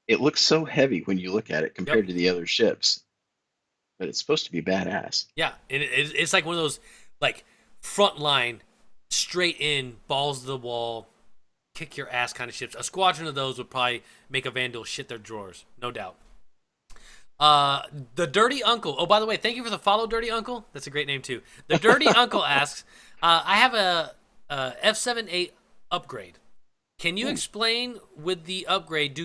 It looks so heavy when you look at it compared to the other ships, but it's supposed to be badass. Yeah, and it's like one of those like front line, straight in, balls to the wall, kick your ass kind of ships. A squadron of those would probably make a Vandal shit their drawers, no doubt. The Dirty Uncle. Oh, by the way, thank you for the follow, Dirty Uncle. That's a great name too. The Dirty Uncle asks, I have a F7A upgrade. Can you explain with the upgrade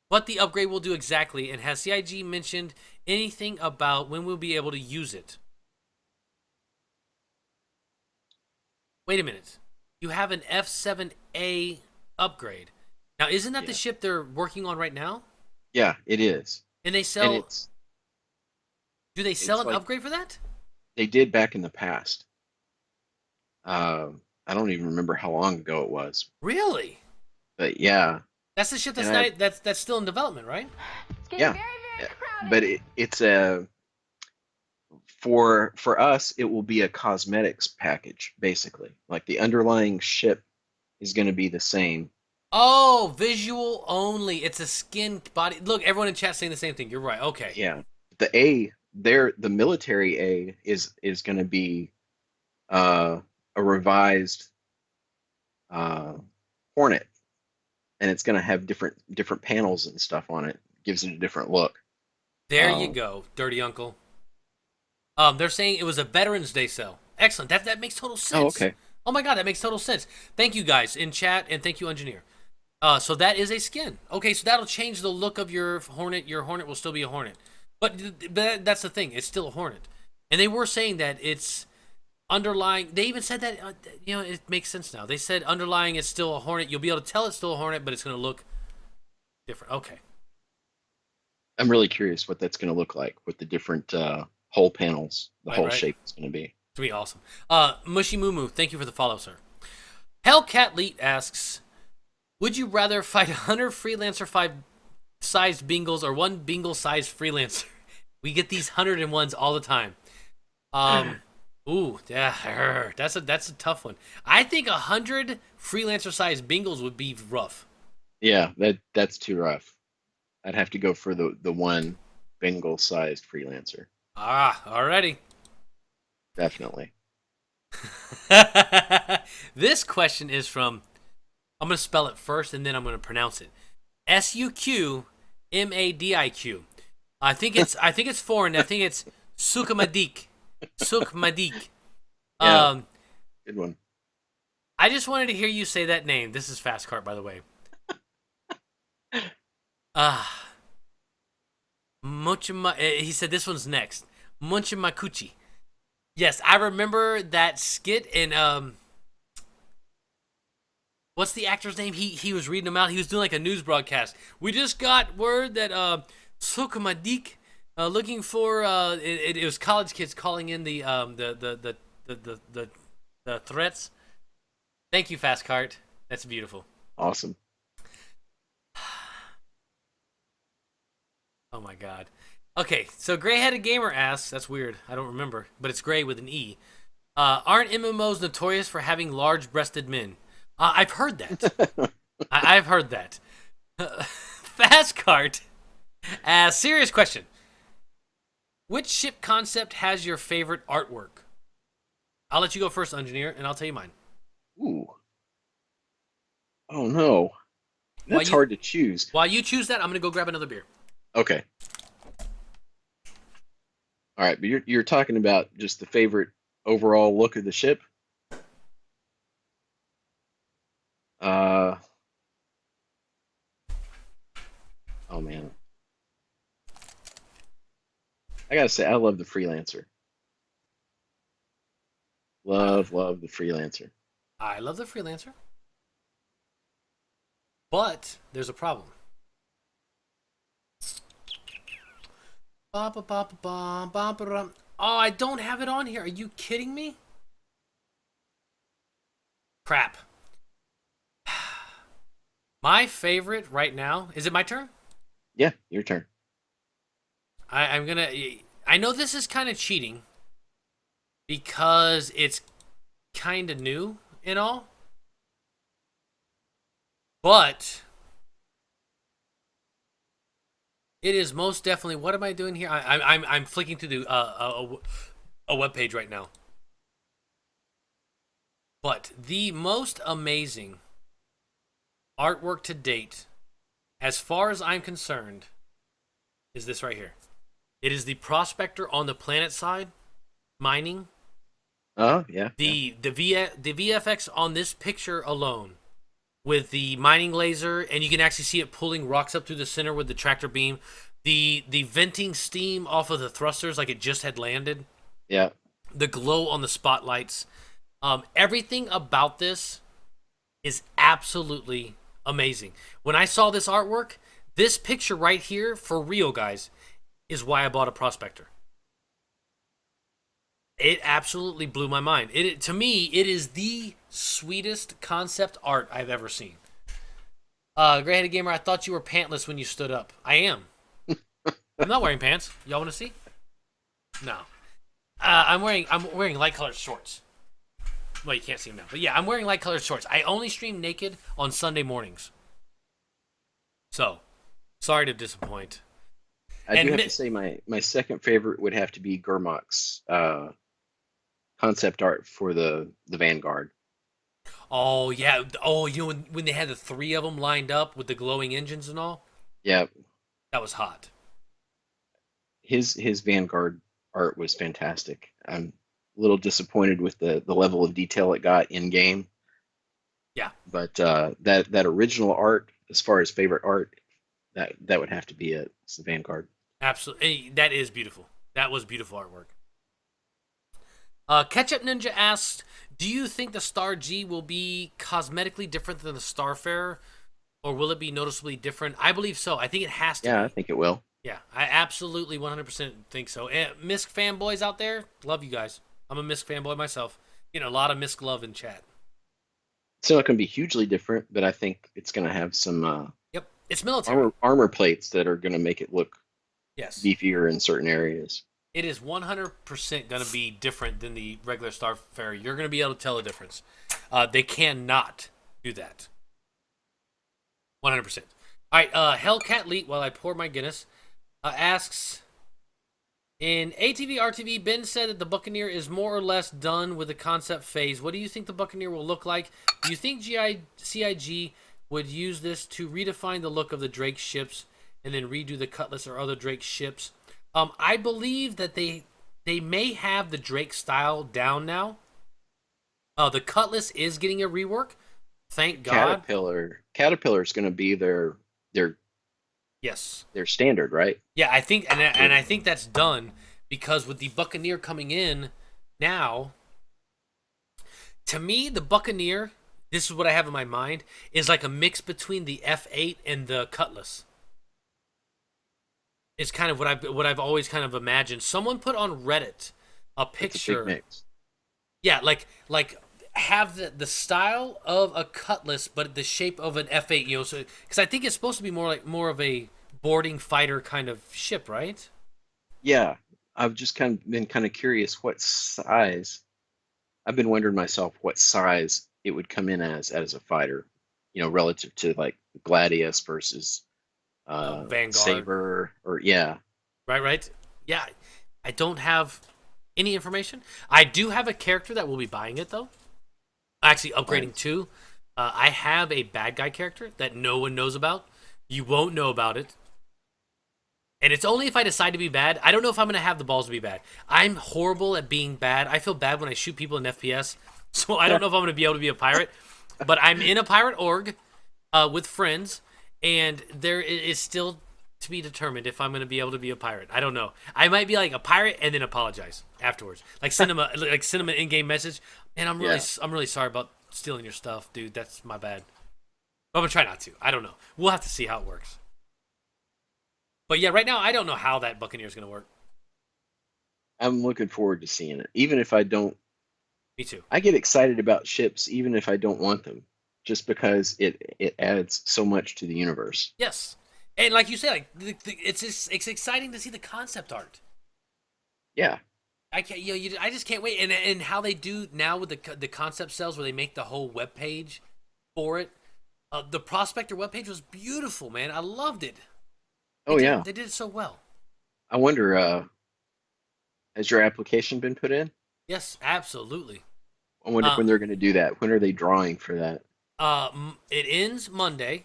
what the upgrade will do exactly, and has CIG mentioned anything about when we'll be able to use it? Wait a minute. You have an F7A upgrade. Now, isn't that the ship they're working on right now? Yeah, it is. And they sell... And do they sell an like, upgrade for that? They did back in the past. I don't even remember how long ago it was. Really? But yeah. That's the ship that's still in development, right? It's getting very, very crowded. But it's a... For us, it will be a cosmetics package, basically. Like the underlying ship is going to be the same. Oh, visual only. It's a skin body. Look, everyone in chat saying the same thing. You're right. Okay. Yeah. The military A is going to be a revised Hornet, and it's going to have different panels and stuff on it. Gives it a different look. There you go, Dirty Uncle. They're saying it was a Veterans Day sale. Excellent. That makes total sense. Oh, okay. Oh my God, that makes total sense. Thank you guys in chat, and thank you, Ungineer. So that is a skin. Okay, so that'll change the look of your Hornet. Your Hornet will still be a Hornet. But that's the thing. It's still a Hornet. And they were saying that it's underlying. They even said that. It makes sense now. They said underlying is still a Hornet. You'll be able to tell it's still a Hornet, but it's going to look different. Okay. I'm really curious what that's going to look like with the different hull panels, the Right. hull Right. shape is going to be. It's going to be awesome. Mushy Moo Moo, thank you for the follow, sir. Hellcat Leet asks, would you rather fight 100 Freelancer 5-sized Bingles or one Bingle-sized Freelancer? We get these 101s all the time. Ooh, yeah, that's a tough one. I think 100 Freelancer-sized Bingles would be rough. Yeah, that's too rough. I'd have to go for the one Bengal-sized freelancer. Alrighty. Definitely. This question is from, I'm going to spell it first and then I'm going to pronounce it. Suqmadiq. I think it's foreign. I think it's Sukmadik. Sukmadik. Yeah, good one. I just wanted to hear you say that name. This is Fast Cart, by the way. He said this one's next. Munchimakuchi. Yes, I remember that skit in what's the actor's name? He was reading them out. He was doing like a news broadcast. We just got word that Sukmadik looking for it was college kids calling in the threats. Thank you, Fast Cart. That's beautiful. Awesome. Oh my god. Okay, so Gray-Headed Gamer asks, that's weird, I don't remember, but it's gray with an E. Aren't MMOs notorious for having large-breasted men? I've heard that. I've heard that. Fast Cart asks, serious question. Which ship concept has your favorite artwork? I'll let you go first, Ungineer, and I'll tell you mine. Ooh. Oh no. That's hard to choose. While you choose that, I'm going to go grab another beer. Okay. All right, but you're talking about just the favorite overall look of the ship. Oh man, I gotta say I love the Freelancer. Love the Freelancer. I love the Freelancer. But there's a problem. Oh, I don't have it on here. Are you kidding me? Crap. My favorite right now, is it my turn? Yeah, your turn. I'm gonna. I know this is kind of cheating because it's kind of new and all, but it is most definitely. What am I doing here? I'm flicking through a web page right now. But the most amazing artwork to date, as far as I'm concerned, is this right here. It is the prospector on the planet side, mining. Oh yeah. The VFX on this picture alone, with the mining laser, and you can actually see it pulling rocks up through the center with the tractor beam. The venting steam off of the thrusters like it just had landed. Yeah. The glow on the spotlights. Everything about this is absolutely amazing. When I saw this artwork, this picture right here, for real, guys, is why I bought a prospector. It absolutely blew my mind. To me, it is the sweetest concept art I've ever seen. Gray-Headed Gamer, I thought you were pantless when you stood up. I am. I'm not wearing pants. Y'all want to see? No. I'm wearing light colored shorts. Well, you can't see them now, but yeah, I'm wearing light colored shorts. I only stream naked on Sunday mornings. So, sorry to disappoint. I do have to say my second favorite would have to be Gurmak's concept art for the Vanguard. Oh yeah. Oh, you know when they had the three of them lined up with the glowing engines and all? Yeah. That was hot. His Vanguard art was fantastic. I'm a little disappointed with the level of detail it got in game. Yeah. But that original art, as far as favorite art, that would have to be it. It's the Vanguard. Absolutely. That is beautiful. That was beautiful artwork. Ketchup Ninja asks, do you think the Star G will be cosmetically different than the Starfarer, or will it be noticeably different? I believe so. I think it has to Yeah, I be. think it will. Yeah, I absolutely 100% think so. And Misk fanboys out there, love you guys. I'm a Misk fanboy myself. You know, a lot of Misk love in chat. It's not going to be hugely different, but I think it's going to have some Yep, it's military. armor plates that are going to make it look Yes, beefier in certain areas. it is 100% going to be different than the regular Starfarer. You're going to be able to tell the difference. They cannot do that. 100%. All right, Hellcat Leet, while I pour my Guinness, asks, in ATV RTV, Ben said that the Buccaneer is more or less done with the concept phase. What do you think the Buccaneer will look like? Do you think CIG would use this to redefine the look of the Drake ships and then redo the Cutlass or other Drake ships? I believe that they may have the Drake style down now. The Cutlass is getting a rework. Thank God. Caterpillar is going to be their Yes. their standard, right? Yeah, I think, and I think that's done because with the Buccaneer coming in now, to me, the Buccaneer, this is what I have in my mind, is like a mix between the F8 and the Cutlass. It's kind of what I've always kind of imagined. Someone put on Reddit a It's a big picture. mix. Yeah, like have the style of a Cutlass, but the shape of an F8. You know, so because I think it's supposed to be more of a boarding fighter kind of ship, right? Yeah, I've just been kind of curious what size. I've been wondering myself what size it would come in as a fighter, relative to like Gladius versus Vanguard. Saber, or yeah. Right. Yeah, I don't have any information. I do have a character that will be buying it though. Actually, upgrading Right. to. I have a bad guy character that no one knows about. You won't know about it. And it's only if I decide to be bad. I don't know if I'm going to have the balls to be bad. I'm horrible at being bad. I feel bad when I shoot people in FPS. So I don't know if I'm going to be able to be a pirate. But I'm in a pirate org with friends. And there is still to be determined if I'm going to be able to be a pirate. I don't know. I might be like a pirate and then apologize afterwards. Like send them an in-game message. And Yeah. I'm really sorry about stealing your stuff, dude. That's my bad. But I'm going to try not to. I don't know. We'll have to see how it works. But yeah, right now I don't know how that Buccaneer is going to work. I'm looking forward to seeing it. Even if I don't, Me too. I get excited about ships, even if I don't want them, just because it adds so much to the universe. Yes, and like you said, like it's exciting to see the concept art. Yeah. I can't, I just can't wait. And how they do now with the concept cells where they make the whole web page for it. The Prospector web page was beautiful, man. I loved it. Oh yeah. They did it so well. I wonder, has your application been put in? Yes, absolutely. I wonder Uh, when they're going to do that. When are they drawing for that? it ends Monday,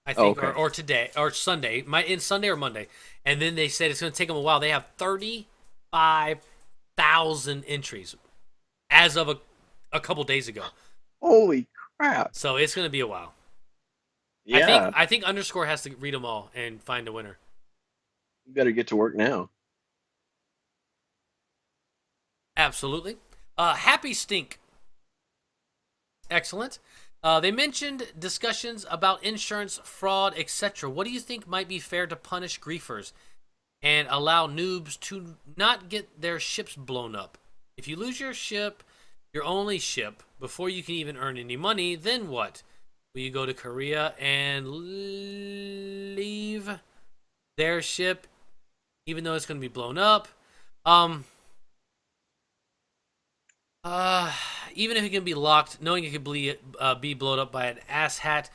I Oh, think, okay. or today or Sunday. Might end Sunday or Monday, and then they said it's going to take them a while. They have 35,000 entries as of a couple days ago, Holy crap! so it's going to be a while. Yeah, I think underscore has to read them all and find a winner. you better get to work now. Absolutely. Happy Stink. Excellent. They mentioned discussions about insurance, fraud, etc. What do you think might be fair to punish griefers and allow noobs to not get their ships blown up? If you lose your ship, your only ship, before you can even earn any money, then what? Will you go to Korea and leave their ship, even though it's going to be blown up? Um, Uh, Even if it can be locked, knowing it could be blown up by an asshat.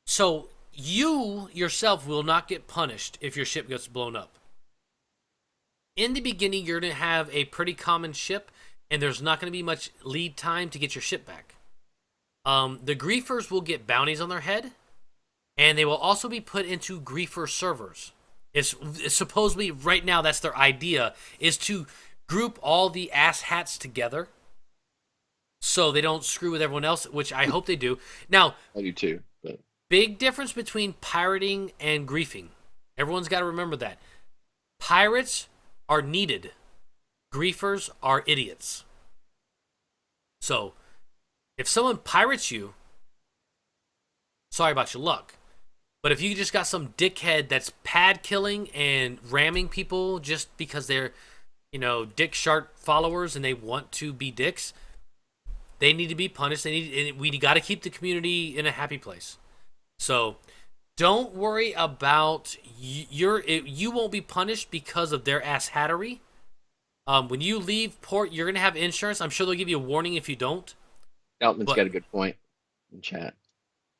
So you yourself will not get punished if your ship gets blown up. In the beginning, you're going to have a pretty common ship, and there's not going to be much lead time to get your ship back. The griefers will get bounties on their head, and they will also be put into griefer servers. It's supposedly right now that's their idea, is to group all the asshats together so they don't screw with everyone else, which I hope they do. Now, I do too. But big difference between pirating and griefing. Everyone's got to remember that. Pirates are needed. Griefers are idiots. So if someone pirates you, sorry about your luck. But if you just got some dickhead that's pad killing and ramming people just because they're, dick shark followers and they want to be dicks, they need to be punished. We got to keep the community in a happy place. So don't worry about you won't be punished because of their ass hattery. When you leave port, you're gonna have insurance. I'm sure they'll give you a warning if you don't. Stoutman's But got a good point in chat.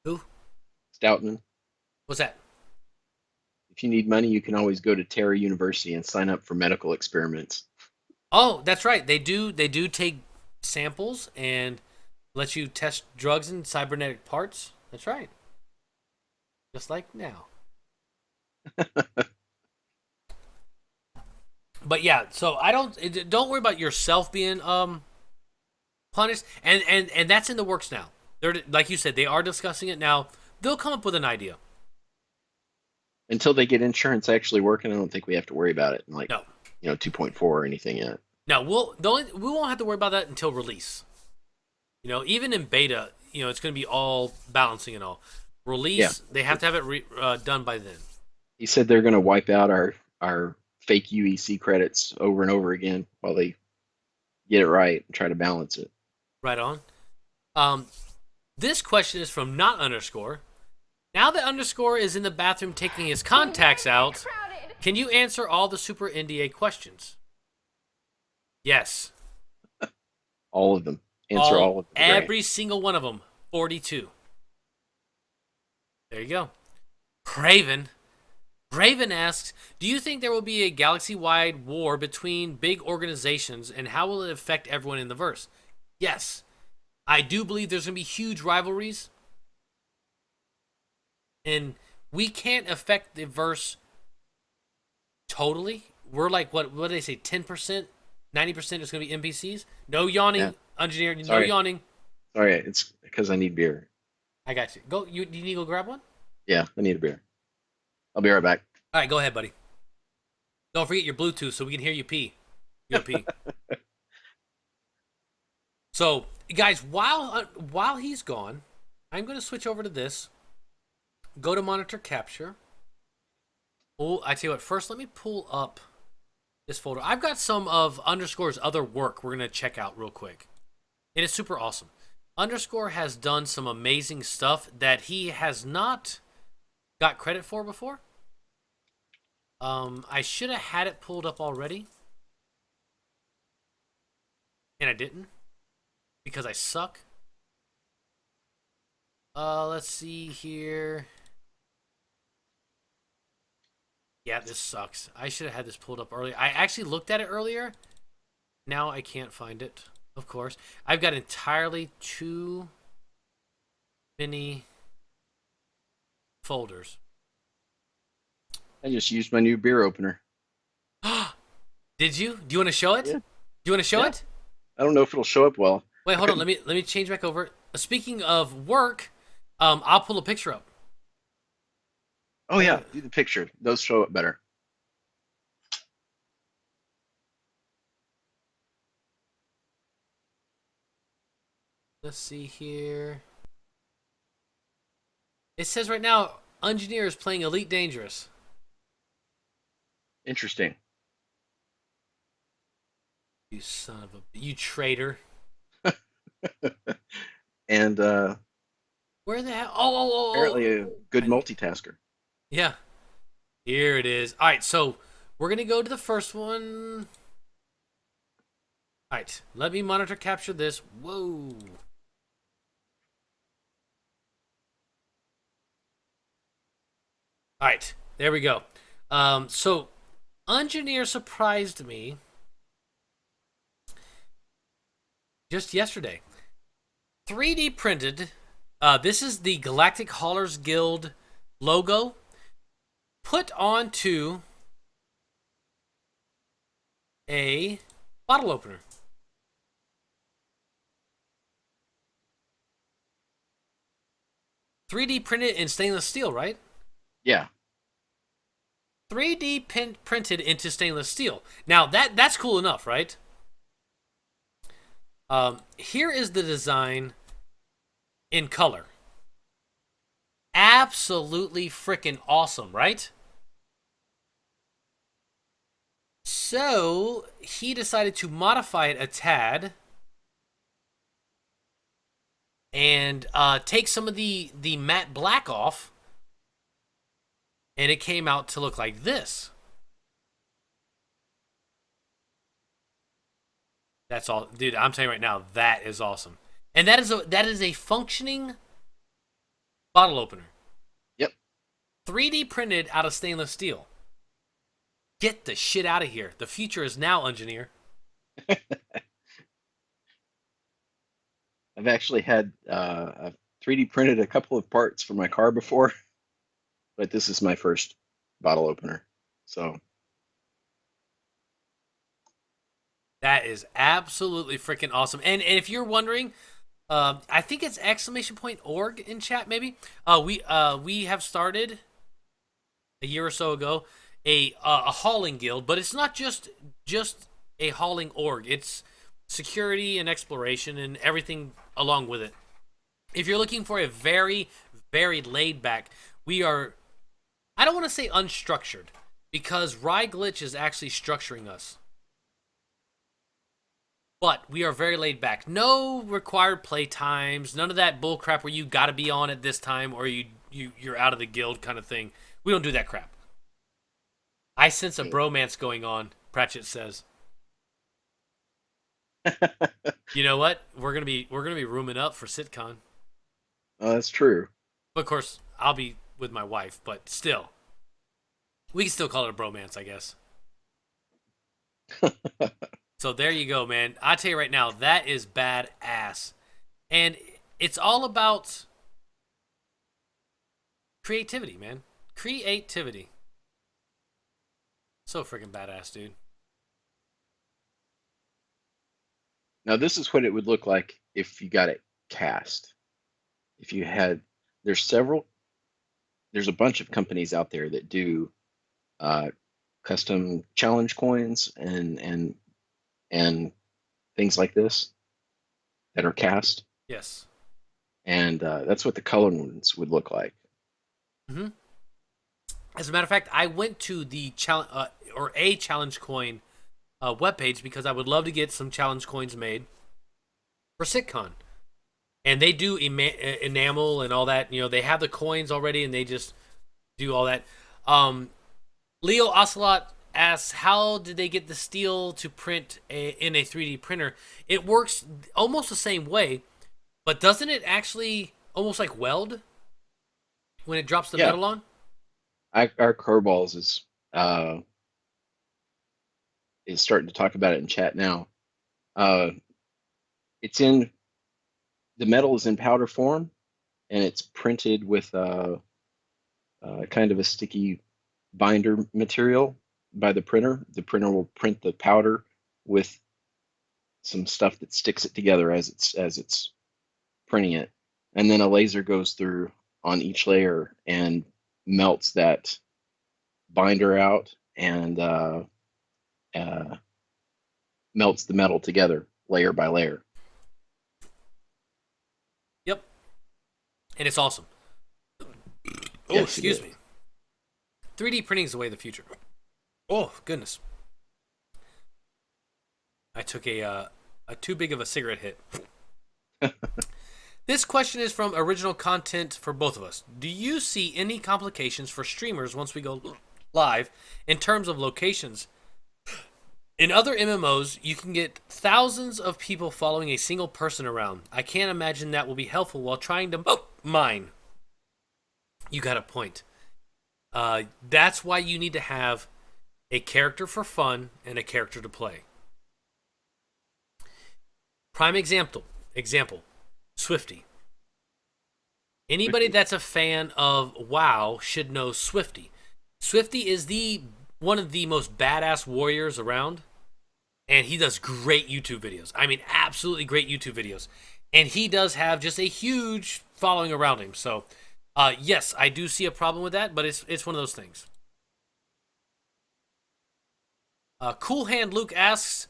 who? Stoutman, What's that? if you need money, you can always go to Terra University and sign up for medical experiments. Oh, that's right. They do take samples and let you test drugs and cybernetic parts. That's right. Just like now. But yeah, so don't worry about yourself being punished, and that's in the works now. They're, like you said, they are discussing it now. They'll come up with an idea. Until they get insurance actually working, I don't think we have to worry about it in No, 2.4 or anything yet. no, we won't have to worry about that until release. Even in beta, it's going to be all balancing and all. Release, Yeah. they have to have it done by then. He said they're going to wipe out our fake UEC credits over and over again while they get it right and try to balance it. Right on. This question is from not underscore. Now that underscore is in the bathroom taking his contacts out, can you answer all the Super NDA questions? Yes. All of them. Answer all of them. Every single one of them. 42. There you go. Craven asks, do you think there will be a galaxy-wide war between big organizations, and how will it affect everyone in the verse? Yes. I do believe there's going to be huge rivalries. And we can't affect the verse totally. We're like, what do they say, 10%? 90% is going to be NPCs? No yawning, Yeah. Ungineer. No Sorry. yawning. Sorry, it's because I need beer. I got you. Go. You need to go grab one? Yeah, I need a beer. I'll be right back. All right, go ahead, buddy. Don't forget your Bluetooth so we can hear you pee. You pee. So, guys, while he's gone, I'm going to switch over to this. Go to monitor capture. Oh, I tell you what. First, let me pull up this folder. I've got some of Underscore's other work we're going to check out real quick. It is super awesome. Underscore has done some amazing stuff that he has not got credit for before. I should have had it pulled up already. And I didn't. Because I suck. Let's see here. Yeah, this sucks. I should have had this pulled up earlier. I actually looked at it earlier. Now I can't find it, of course. I've got entirely too many folders. I just used my new beer opener. Did you? Do you want to show it? Yeah. Do you want to show Yeah. it? I don't know if it'll show up well. Wait, hold on. Let me change back over. Speaking of work, I'll pull a picture up. Oh yeah, do the picture. Those show up better. Let's see here. It says right now, Ungineer is playing Elite Dangerous. Interesting. You son of a... You traitor. And Where the hell? Oh. apparently a good multitasker. Yeah. Here it is. All right, so we're going to go to the first one. All right, let me monitor capture this. Whoa. All right, there we go. So Ungineer surprised me just yesterday. 3D printed. This is the Galactic Haulers Guild logo put onto a bottle opener. $3D printed in stainless steel, right? Yeah. 3D printed into stainless steel. Now that's cool enough, right? Here is the design in color. Absolutely freaking awesome, right? So he decided to modify it a tad and take some of the matte black off, and it came out to look like this. That's all, dude. I'm telling you right now, that is awesome, and that is a functioning bottle opener, Yep. 3D printed out of stainless steel. Get the shit out of here. The future is now, Ungineer. I've actually had I've 3D printed a couple of parts for my car before, but this is my first bottle opener. So That is absolutely freaking awesome. And if you're wondering, I think it's !org in chat. Maybe we have started a year or so ago a hauling guild, but it's not just a hauling org. It's security and exploration and everything along with it. If you're looking for a very very laid back, we are. I don't want to say unstructured because Rye Glitch is actually structuring us. But we are very laid back. No required play times. None of that bull crap where you got to be on at this time or you're out of the guild kind of thing. We don't do that crap. I sense a bromance going on, Pratchett says. You know what? We're gonna be rooming up for SitCon. oh, that's true. But of course, I'll be with my wife, but still. We can still call it a bromance, I guess. So there you go, man. I tell you right now, that is badass. And it's all about creativity, man. Creativity. So freaking badass, dude. Now this is what it would look like if you got it cast. If you had, there's several, there's a bunch of companies out there that do uh, custom challenge coins and things like this that are cast, Yes. and that's what the color ones would look like. Mm-hmm. As a matter of fact, I went to the challenge or a challenge coin webpage because I would love to get some challenge coins made for SitCon. And they do enamel and all that. You know, they have the coins already, and they just do all that. Leo Ocelot asks, how did they get the steel to print in a 3D printer? It works almost the same way, but doesn't it actually almost like weld when it drops the Yeah, metal on? our curveballs is starting to talk about it in chat now. Uh, it's in the metal is in powder form, and it's printed with kind of a sticky binder material by the printer. The printer will print the powder with some stuff that sticks it together as it's printing it, and then a laser goes through on each layer and melts that binder out and uh, melts the metal together layer by layer. Yep. And it's awesome. Oh, Yes, it excuse is. me. 3D printing is the way of the future. Oh, goodness. I took a too big of a cigarette hit. This question is from original content for both of us. Do you see any complications for streamers once we go live in terms of locations? In other MMOs, you can get thousands of people following a single person around. I can't imagine that will be helpful while trying to mine. You got a point. That's why you need to have a character for fun and a character to play. Prime example, Swifty. Anybody that's a fan of WoW should know Swifty. Swifty is one of the most badass warriors around, and he does great YouTube videos. I mean, absolutely great YouTube videos. And he does have just a huge following around him. So, yes, I do see a problem with that, but it's one of those things. Cool Hand Luke asks,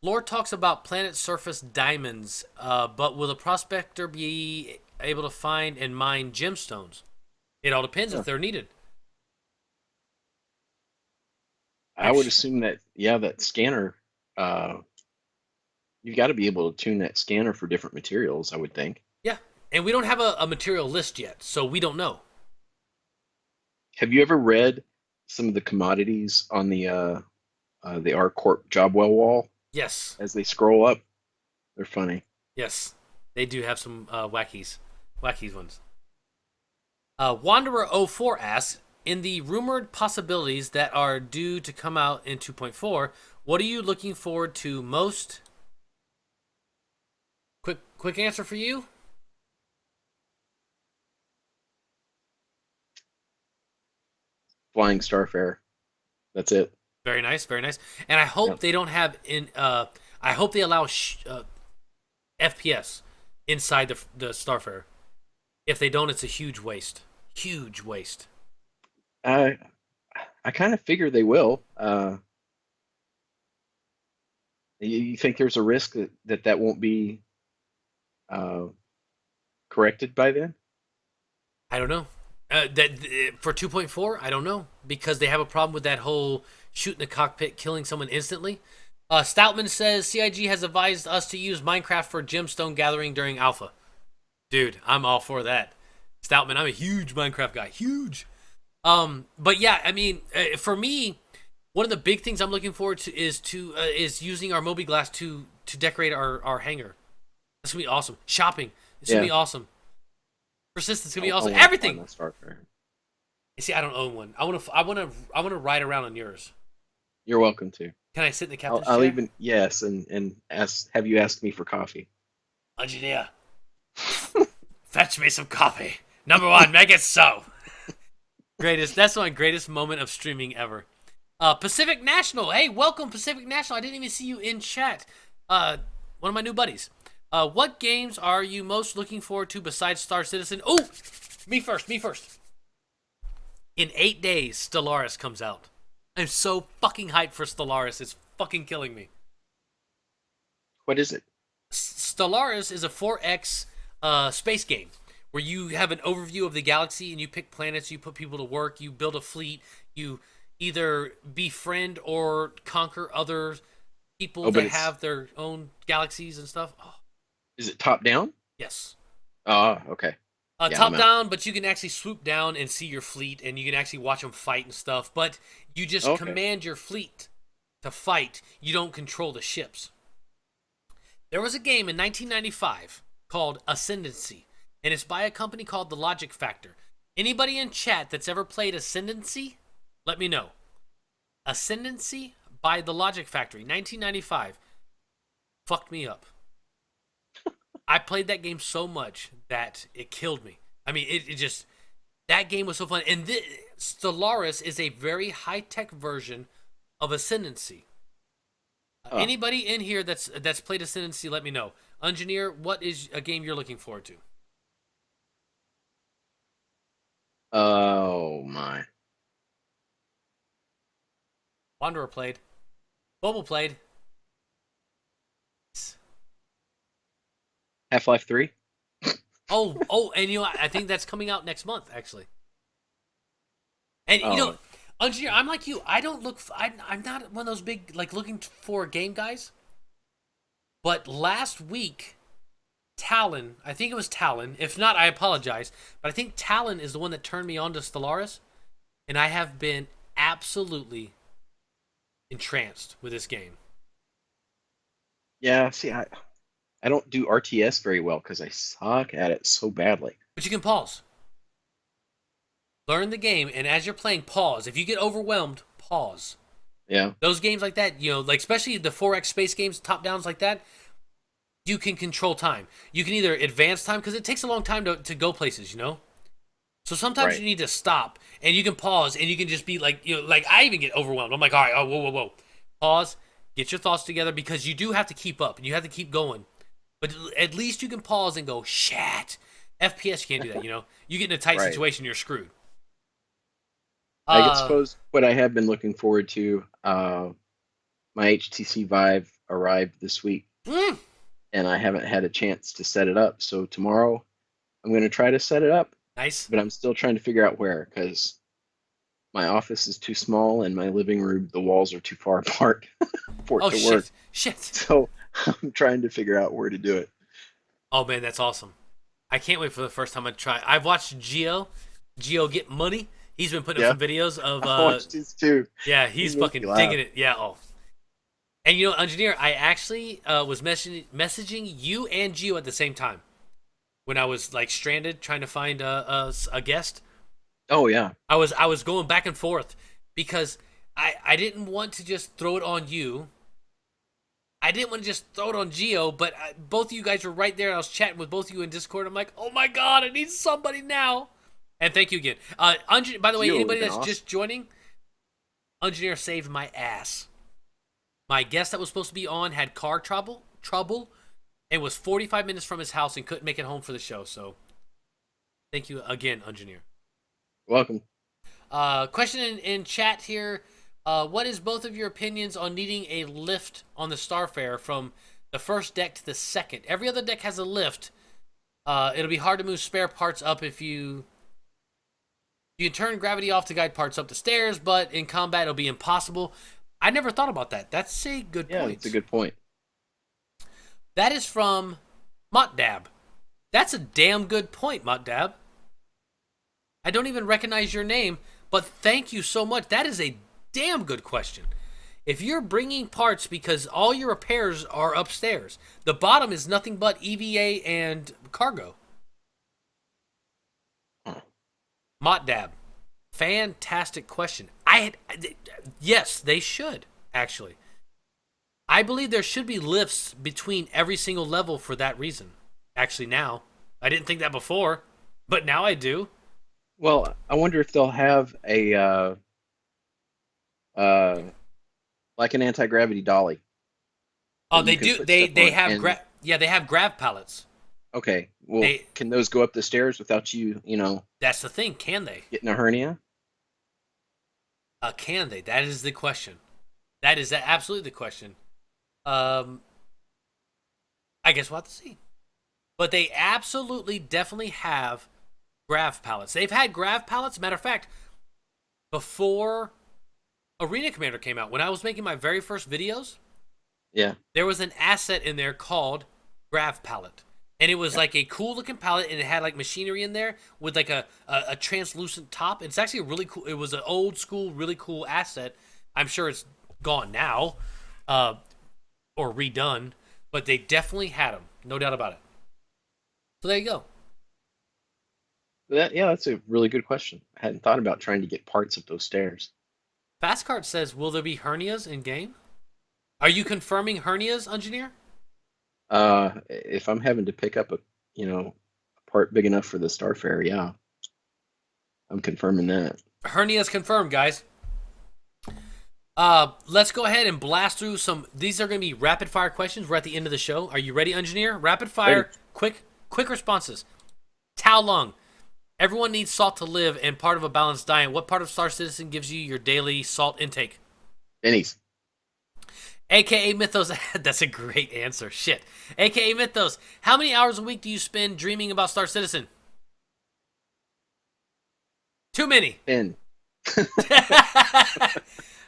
Lore talks about planet surface diamonds, but will the prospector be able to find and mine gemstones? It all depends Huh. if they're needed. I would Actually, assume that, yeah, that scanner, uh, you've got to be able to tune that scanner for different materials, I would think. yeah. And we don't have a material list yet, so we don't know. Have you ever read some of the commodities on the R Corp job well wall Yes, as they scroll up? They're funny. yes. They do have some wackies ones. Wanderer04 asks, in the rumored possibilities that are due to come out in 2.4, what are you looking forward to most? Quick answer for you. Flying Starfare. That's it. Very nice, very nice. And I hope Yep. they don't have in. I hope they allow FPS inside the Starfarer. If they don't, it's a huge waste. Huge waste. I I kind of figure they will. You think there's a risk that won't be uh, corrected by then? I don't know. That for 2.4, I don't know because they have a problem with that whole shooting the cockpit, killing someone instantly. Stoutman says CIG has advised us to use Minecraft for gemstone gathering during alpha. Dude, I'm all for that. Stoutman, I'm a huge Minecraft guy. Huge. But yeah, I mean, for me, one of the big things I'm looking forward to is using our Moby Glass to decorate our hangar. That's gonna be awesome. Shopping. It's gonna Yeah, be awesome. Persistence gonna be I awesome. want to fly Everything. my Starfare. You see, I don't own one. I wanna ride around on yours. You're welcome to. Can I sit in the I'll, captain's I'll chair? even yes, and ask. Have you asked me for coffee? Engineer, fetch me some coffee. Number one, make it so. Greatest. That's my greatest moment of streaming ever. Pacific National. Hey, welcome Pacific National. I didn't even see you in chat. One of my new buddies. What games are you most looking forward to besides Star Citizen? Oh, me first. Me first. In 8 days, Stellaris comes out. I'm so fucking hyped for Stellaris. It's fucking killing me. What is it? Stellaris is a 4X space game where you have an overview of the galaxy and you pick planets, you put people to work, you build a fleet, you either befriend or conquer other people Oh, but that it's have their own galaxies and stuff. Oh, is it top down? yes. Oh, okay. Yeah, I'm Top out. down, but you can actually swoop down and see your fleet and you can actually watch them fight and stuff. But you just Okay. command your fleet to fight, you don't control the ships. There was a game in 1995 called Ascendancy, and it's by a company called The Logic Factor. Anybody in chat that's ever played Ascendancy, let me know. Ascendancy by The Logic Factory, 1995, fucked me up. I played that game so much that it killed me. I mean, it just that game was so fun. And Stellaris is a very high tech version of Ascendancy. Oh, Anybody in here that's played Ascendancy, let me know. Ungineer, what is a game you're looking forward to? oh my. Wanderer played. Bobo played. Half-Life 3? And I think that's coming out next month, actually. And Oh, Ungineer, I'm like you. I don't look. I'm not one of those big like looking for game guys. But last week, Talon, I think it was Talon. If not, I apologize. But I think Talon is the one that turned me on to Stellaris, and I have been absolutely entranced with this game. yeah. See, I don't do RTS very well because I suck at it so badly. But you can pause. Learn the game, and as you're playing, pause. If you get overwhelmed, pause. Yeah. Those games like that, like especially the 4X space games, top downs like that, you can control time. You can either advance time, because it takes a long time to go places. So sometimes Right. you need to stop, and you can pause, and you can just be like, like I even get overwhelmed. I'm like, all right, oh, whoa, whoa, whoa. Pause, get your thoughts together, because you do have to keep up, and you have to keep going. But at least you can pause and go, shit. FPS can't do that. You get in a tight Right. situation, you're screwed. I Uh, suppose what I have been looking forward to, my HTC Vive arrived this week, Mm, and I haven't had a chance to set it up. So tomorrow I'm going to try to set it up, nice. but I'm still trying to figure out where because my office is too small and my living room, the walls are too far apart for it Oh to work. shit. So I'm trying to figure out where to do it. Oh man, that's awesome. I can't wait for the first time I try. I've watched Geo get money. He's been putting up Yeah, some videos of I watched these too. yeah, He he's makes me fucking laugh. digging it. Yeah, oh. And you know, Engineer, I actually was messaging you and Geo at the same time when I was like stranded trying to find a guest. Oh yeah, I was going back and forth because I didn't want to just throw it on you. I didn't want to just throw it on Geo, but both of you guys were right there. I was chatting with both of you in Discord. I'm like, oh my god, I need somebody now. And thank you again. By the way, Geo would have anybody been that's awesome. just joining, Engineer saved my ass. My guest that was supposed to be on had car trouble, and was 45 minutes from his house and couldn't make it home for the show. So, thank you again, Engineer. Welcome. Question in chat here. What is both of your opinions on needing a lift on the Starfare from the first deck to the second? Every other deck has a lift. It'll be hard to move spare parts up if you can turn gravity off to guide parts up the stairs, but in combat it'll be impossible. I never thought about that. That's a good Yeah, point. that's a good point. That is from Motdab. That's a damn good point, Motdab. I don't even recognize your name, but thank you so much. That is a damn good question. If you're bringing parts because all your repairs are upstairs, the bottom is nothing but EVA and cargo. Huh. Motdab, fantastic question. Yes, they should actually. I believe there should be lifts between every single level for that reason. Actually, now I didn't think that before, but now I do. Well, I wonder if they'll have a uh, like an anti-gravity dolly Oh, that you they can do. put They stuff they on. have And yeah, they have grav pallets. okay, well, They can those go up the stairs without That's the thing. Can they? getting a hernia? Can they? That is the question. That is absolutely the question. Um, I guess we'll have to see. But they absolutely, definitely have grav pallets. They've had grav pallets. Matter of fact, before Arena Commander came out, when I was making my very first videos, Yeah, there was an asset in there called grav pallet. And it was yeah. like a cool looking pallet, and it had like machinery in there with like a translucent top. It's actually a really cool. It was an old school, really cool asset. I'm sure it's gone now, uh, or redone, but they definitely had them, no doubt about it. So there you go. Yeah, that's a really good question. I hadn't thought about trying to get parts of those stairs. Fastcard says, "Will there be hernias in game?" Are you confirming hernias, Engineer? If I'm having to pick up a part big enough for the Starfare, yeah, I'm confirming that. Hernias confirmed, guys. Let's go ahead and blast through some. These are going to be rapid fire questions. We're at the end of the show. Are you ready, Engineer? Rapid fire, Ready. quick responses. Tao Lung. Everyone needs salt to live and part of a balanced diet. What part of Star Citizen gives you your daily salt intake? Benny's. AKA Mythos. That's a great answer. Shit. AKA Mythos. How many hours a week do you spend dreaming about Star Citizen? Too many. 10.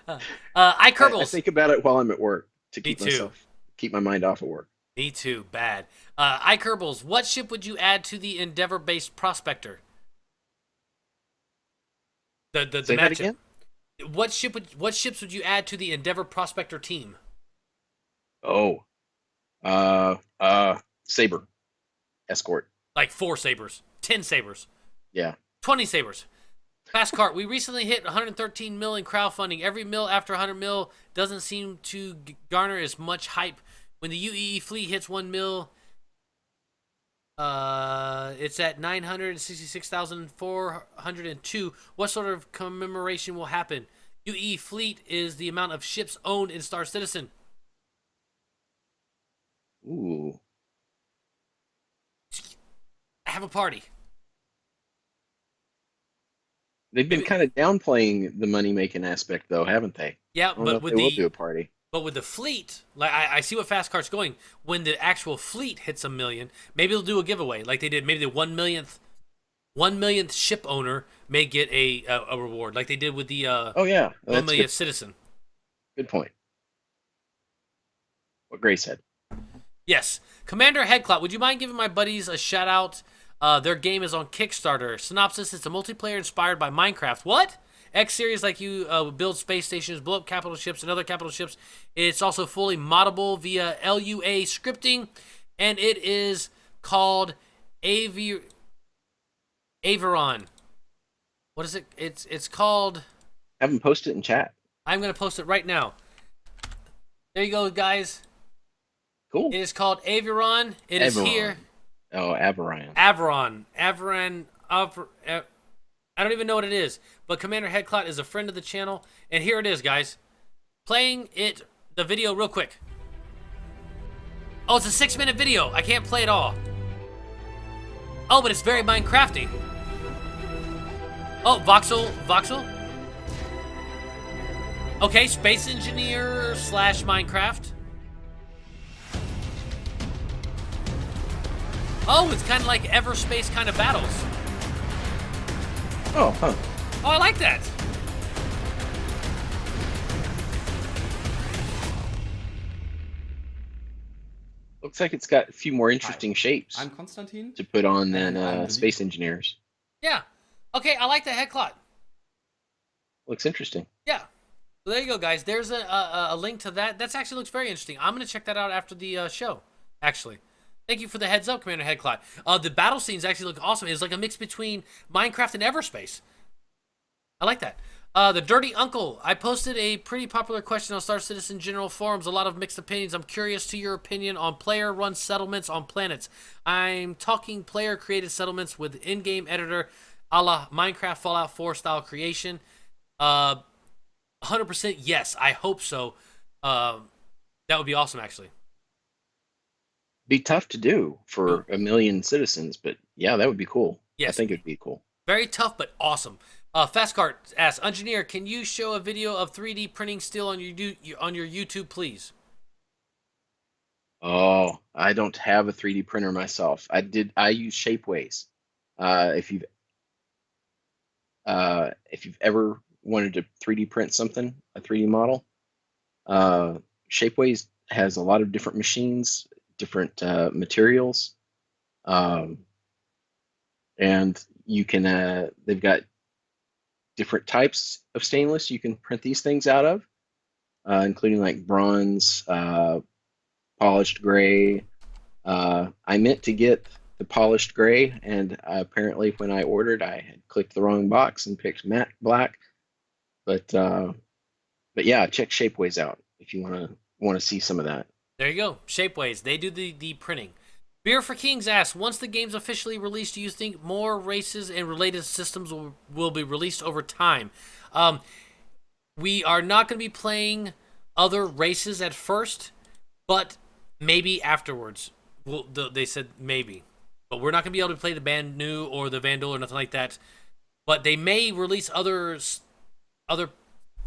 I I Kerbals. think about it while I'm at work to Me too. keep my mind off of work. Me too. Bad. I Kerbals. What ship would you add to the Endeavor-based Prospector? The Say that matchup. again? What ships would you add to the Endeavor Prospector team? Oh, Saber escort. Like 4 sabers, 10 sabers, Yeah. 20 sabers. Fast cart. We recently hit 113 mil in crowdfunding. Every mil after 100 mil doesn't seem to garner as much hype. When the UEE fleet hits 1 mil, it's at 966,402. What sort of commemoration will happen? UEE fleet is the amount of ships owned in Star Citizen. Ooh. Have a party. They've been kind of downplaying the money making aspect though, haven't they? Yeah, I don't know if they will do a party. But with the fleet, like I see what Fast Cart's going. When the actual fleet hits 1 million, maybe they'll do a giveaway like they did. Maybe the 1 millionth ship owner may get a reward, like they did with the Oh yeah, 1 millionth citizen. good point. What Gray said. Yes, Commander Headclout, would you mind giving my buddies a shout out? Their game is on Kickstarter. Synopsis: it's a multiplayer inspired by Minecraft. What? X series, like you build space stations, blow up capital ships and other capital ships. It's also fully moddable via LUA scripting, and it is called Aviron. What is it? It's called. Have them post it in chat. I'm gonna post it right now. There you go, guys. Cool. It is called Aviron. It is here. Oh, Avarion. Avaron. I don't even know what it is, but Commander Headclout is a friend of the channel, and here it is, guys. Playing the video real quick. Oh, it's a 6-minute video. I can't play it all. Oh, but it's very Minecrafty. Oh, Voxel? Okay, Space Engineer / Minecraft. Oh, it's kind of like Everspace kind of battles. Oh, huh. Oh, I like that. Looks like it's got a few more interesting shapes I'm Konstantin. to put on than And I'm Space Engineers. Yeah. Okay, I like the Headclout. Looks interesting. Yeah. So there you go, guys. There's a link to that. That actually looks very interesting. I'm going to check that out after the show, actually. Thank you for the heads up, Commander Headclout. The battle scenes actually look awesome. It's like a mix between Minecraft and Everspace. I like that. The Dirty Uncle. I posted a pretty popular question on Star Citizen General Forums. A lot of mixed opinions. I'm curious to your opinion on player-run settlements on planets. I'm talking player-created settlements with in-game editor a la Minecraft Fallout 4 style creation. 100% yes. I hope so. That would be awesome, actually. Be tough to do for 1 million citizens, but yeah, that would be cool. Yes. I think it'd be cool. Very tough, but awesome. Fastcart asks, Ungineer, can you show a video of 3D printing steel on your YouTube, please? Oh, I don't have a 3D printer myself. I use Shapeways. If you've ever wanted to 3D print something, a 3D model, Shapeways has a lot of different machines, different materials, and you can. They've got different types of stainless you can print these things out of, including like bronze, polished gray. I meant to get the polished gray, and apparently when I ordered, I had clicked the wrong box and picked matte black. But yeah, check Shapeways out if you want to see some of that. There you go. Shapeways. They do the printing. Beer for Kings asks, once the game's officially released, do you think more races and related systems will be released over time? We are not going to be playing other races at first, but maybe afterwards. Well, they said maybe. But we're not going to be able to play the Band New or the Vandal or nothing like that. But they may release other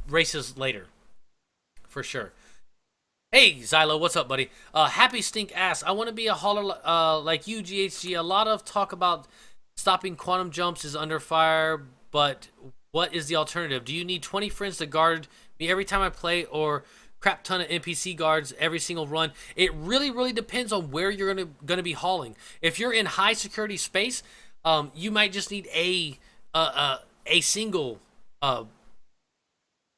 races later. For sure. Hey, Xylo, what's up, buddy? Happy Stink asks, I want to be a hauler like you, GHG. A lot of talk about stopping quantum jumps is under fire, but what is the alternative? Do you need 20 friends to guard me every time I play, or crap ton of NPC guards every single run? It really, really depends on where you're gonna be hauling. If you're in high security space, you might just need a single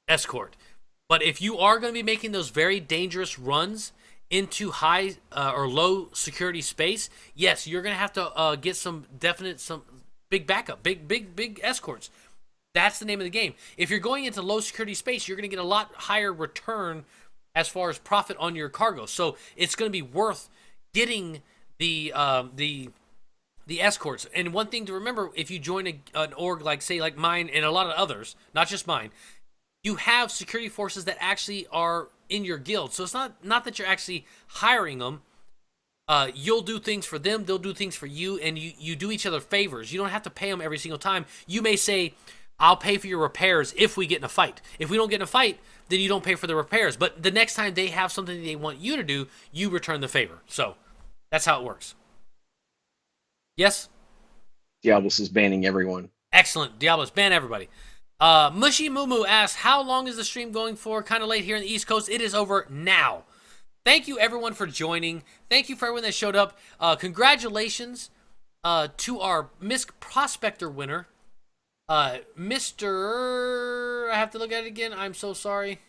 escort. But if you are going to be making those very dangerous runs into high or low security space, yes, you're going to have to get some big backup, big escorts. That's the name of the game. If you're going into low security space, you're going to get a lot higher return as far as profit on your cargo. So it's going to be worth getting the escorts. And one thing to remember, if you join an org like mine and a lot of others, not just mine, you have security forces that actually are in your guild. So it's not that you're actually hiring them. You'll do things for them, they'll do things for you, and you do each other favors. You don't have to pay them every single time. You may say, I'll pay for your repairs if we get in a fight. If we don't get in a fight, then you don't pay for the repairs. But the next time they have something they want you to do, you return the favor. So that's how it works. Yes? Diablos is banning everyone. Excellent. Diablos, ban everybody. Mushy Moo asks, how long is the stream going for? Kind of late here in the East Coast. It is over now. Thank you, everyone, for joining. Thank you for everyone that showed up. Congratulations to our Miss Prospector winner, Mr. I have to look at it again. I'm so sorry.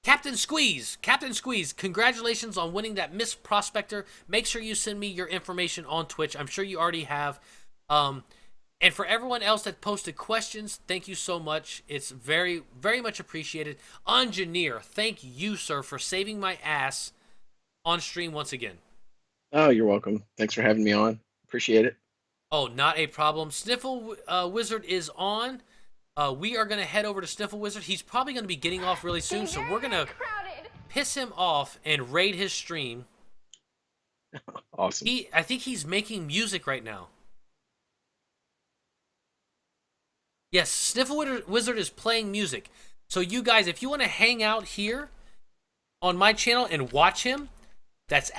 Captain Squeeze. Captain Squeeze, congratulations on winning that Miss Prospector. Make sure you send me your information on Twitch. I'm sure you already have. And for everyone else that posted questions, thank you so much. It's very, very much appreciated. Ungineer, thank you, sir, for saving my ass on stream once again. Oh, you're welcome. Thanks for having me on. Appreciate it. Oh, not a problem. Sniffle Wizard is on. We are going to head over to Sniffle Wizard. He's probably going to be getting off really soon, so we're going to piss him off and raid his stream. Awesome. I think he's making music right now. Yes, Sniffle Wizard is playing music. So you guys, if you want to hang out here on my channel and watch him, that's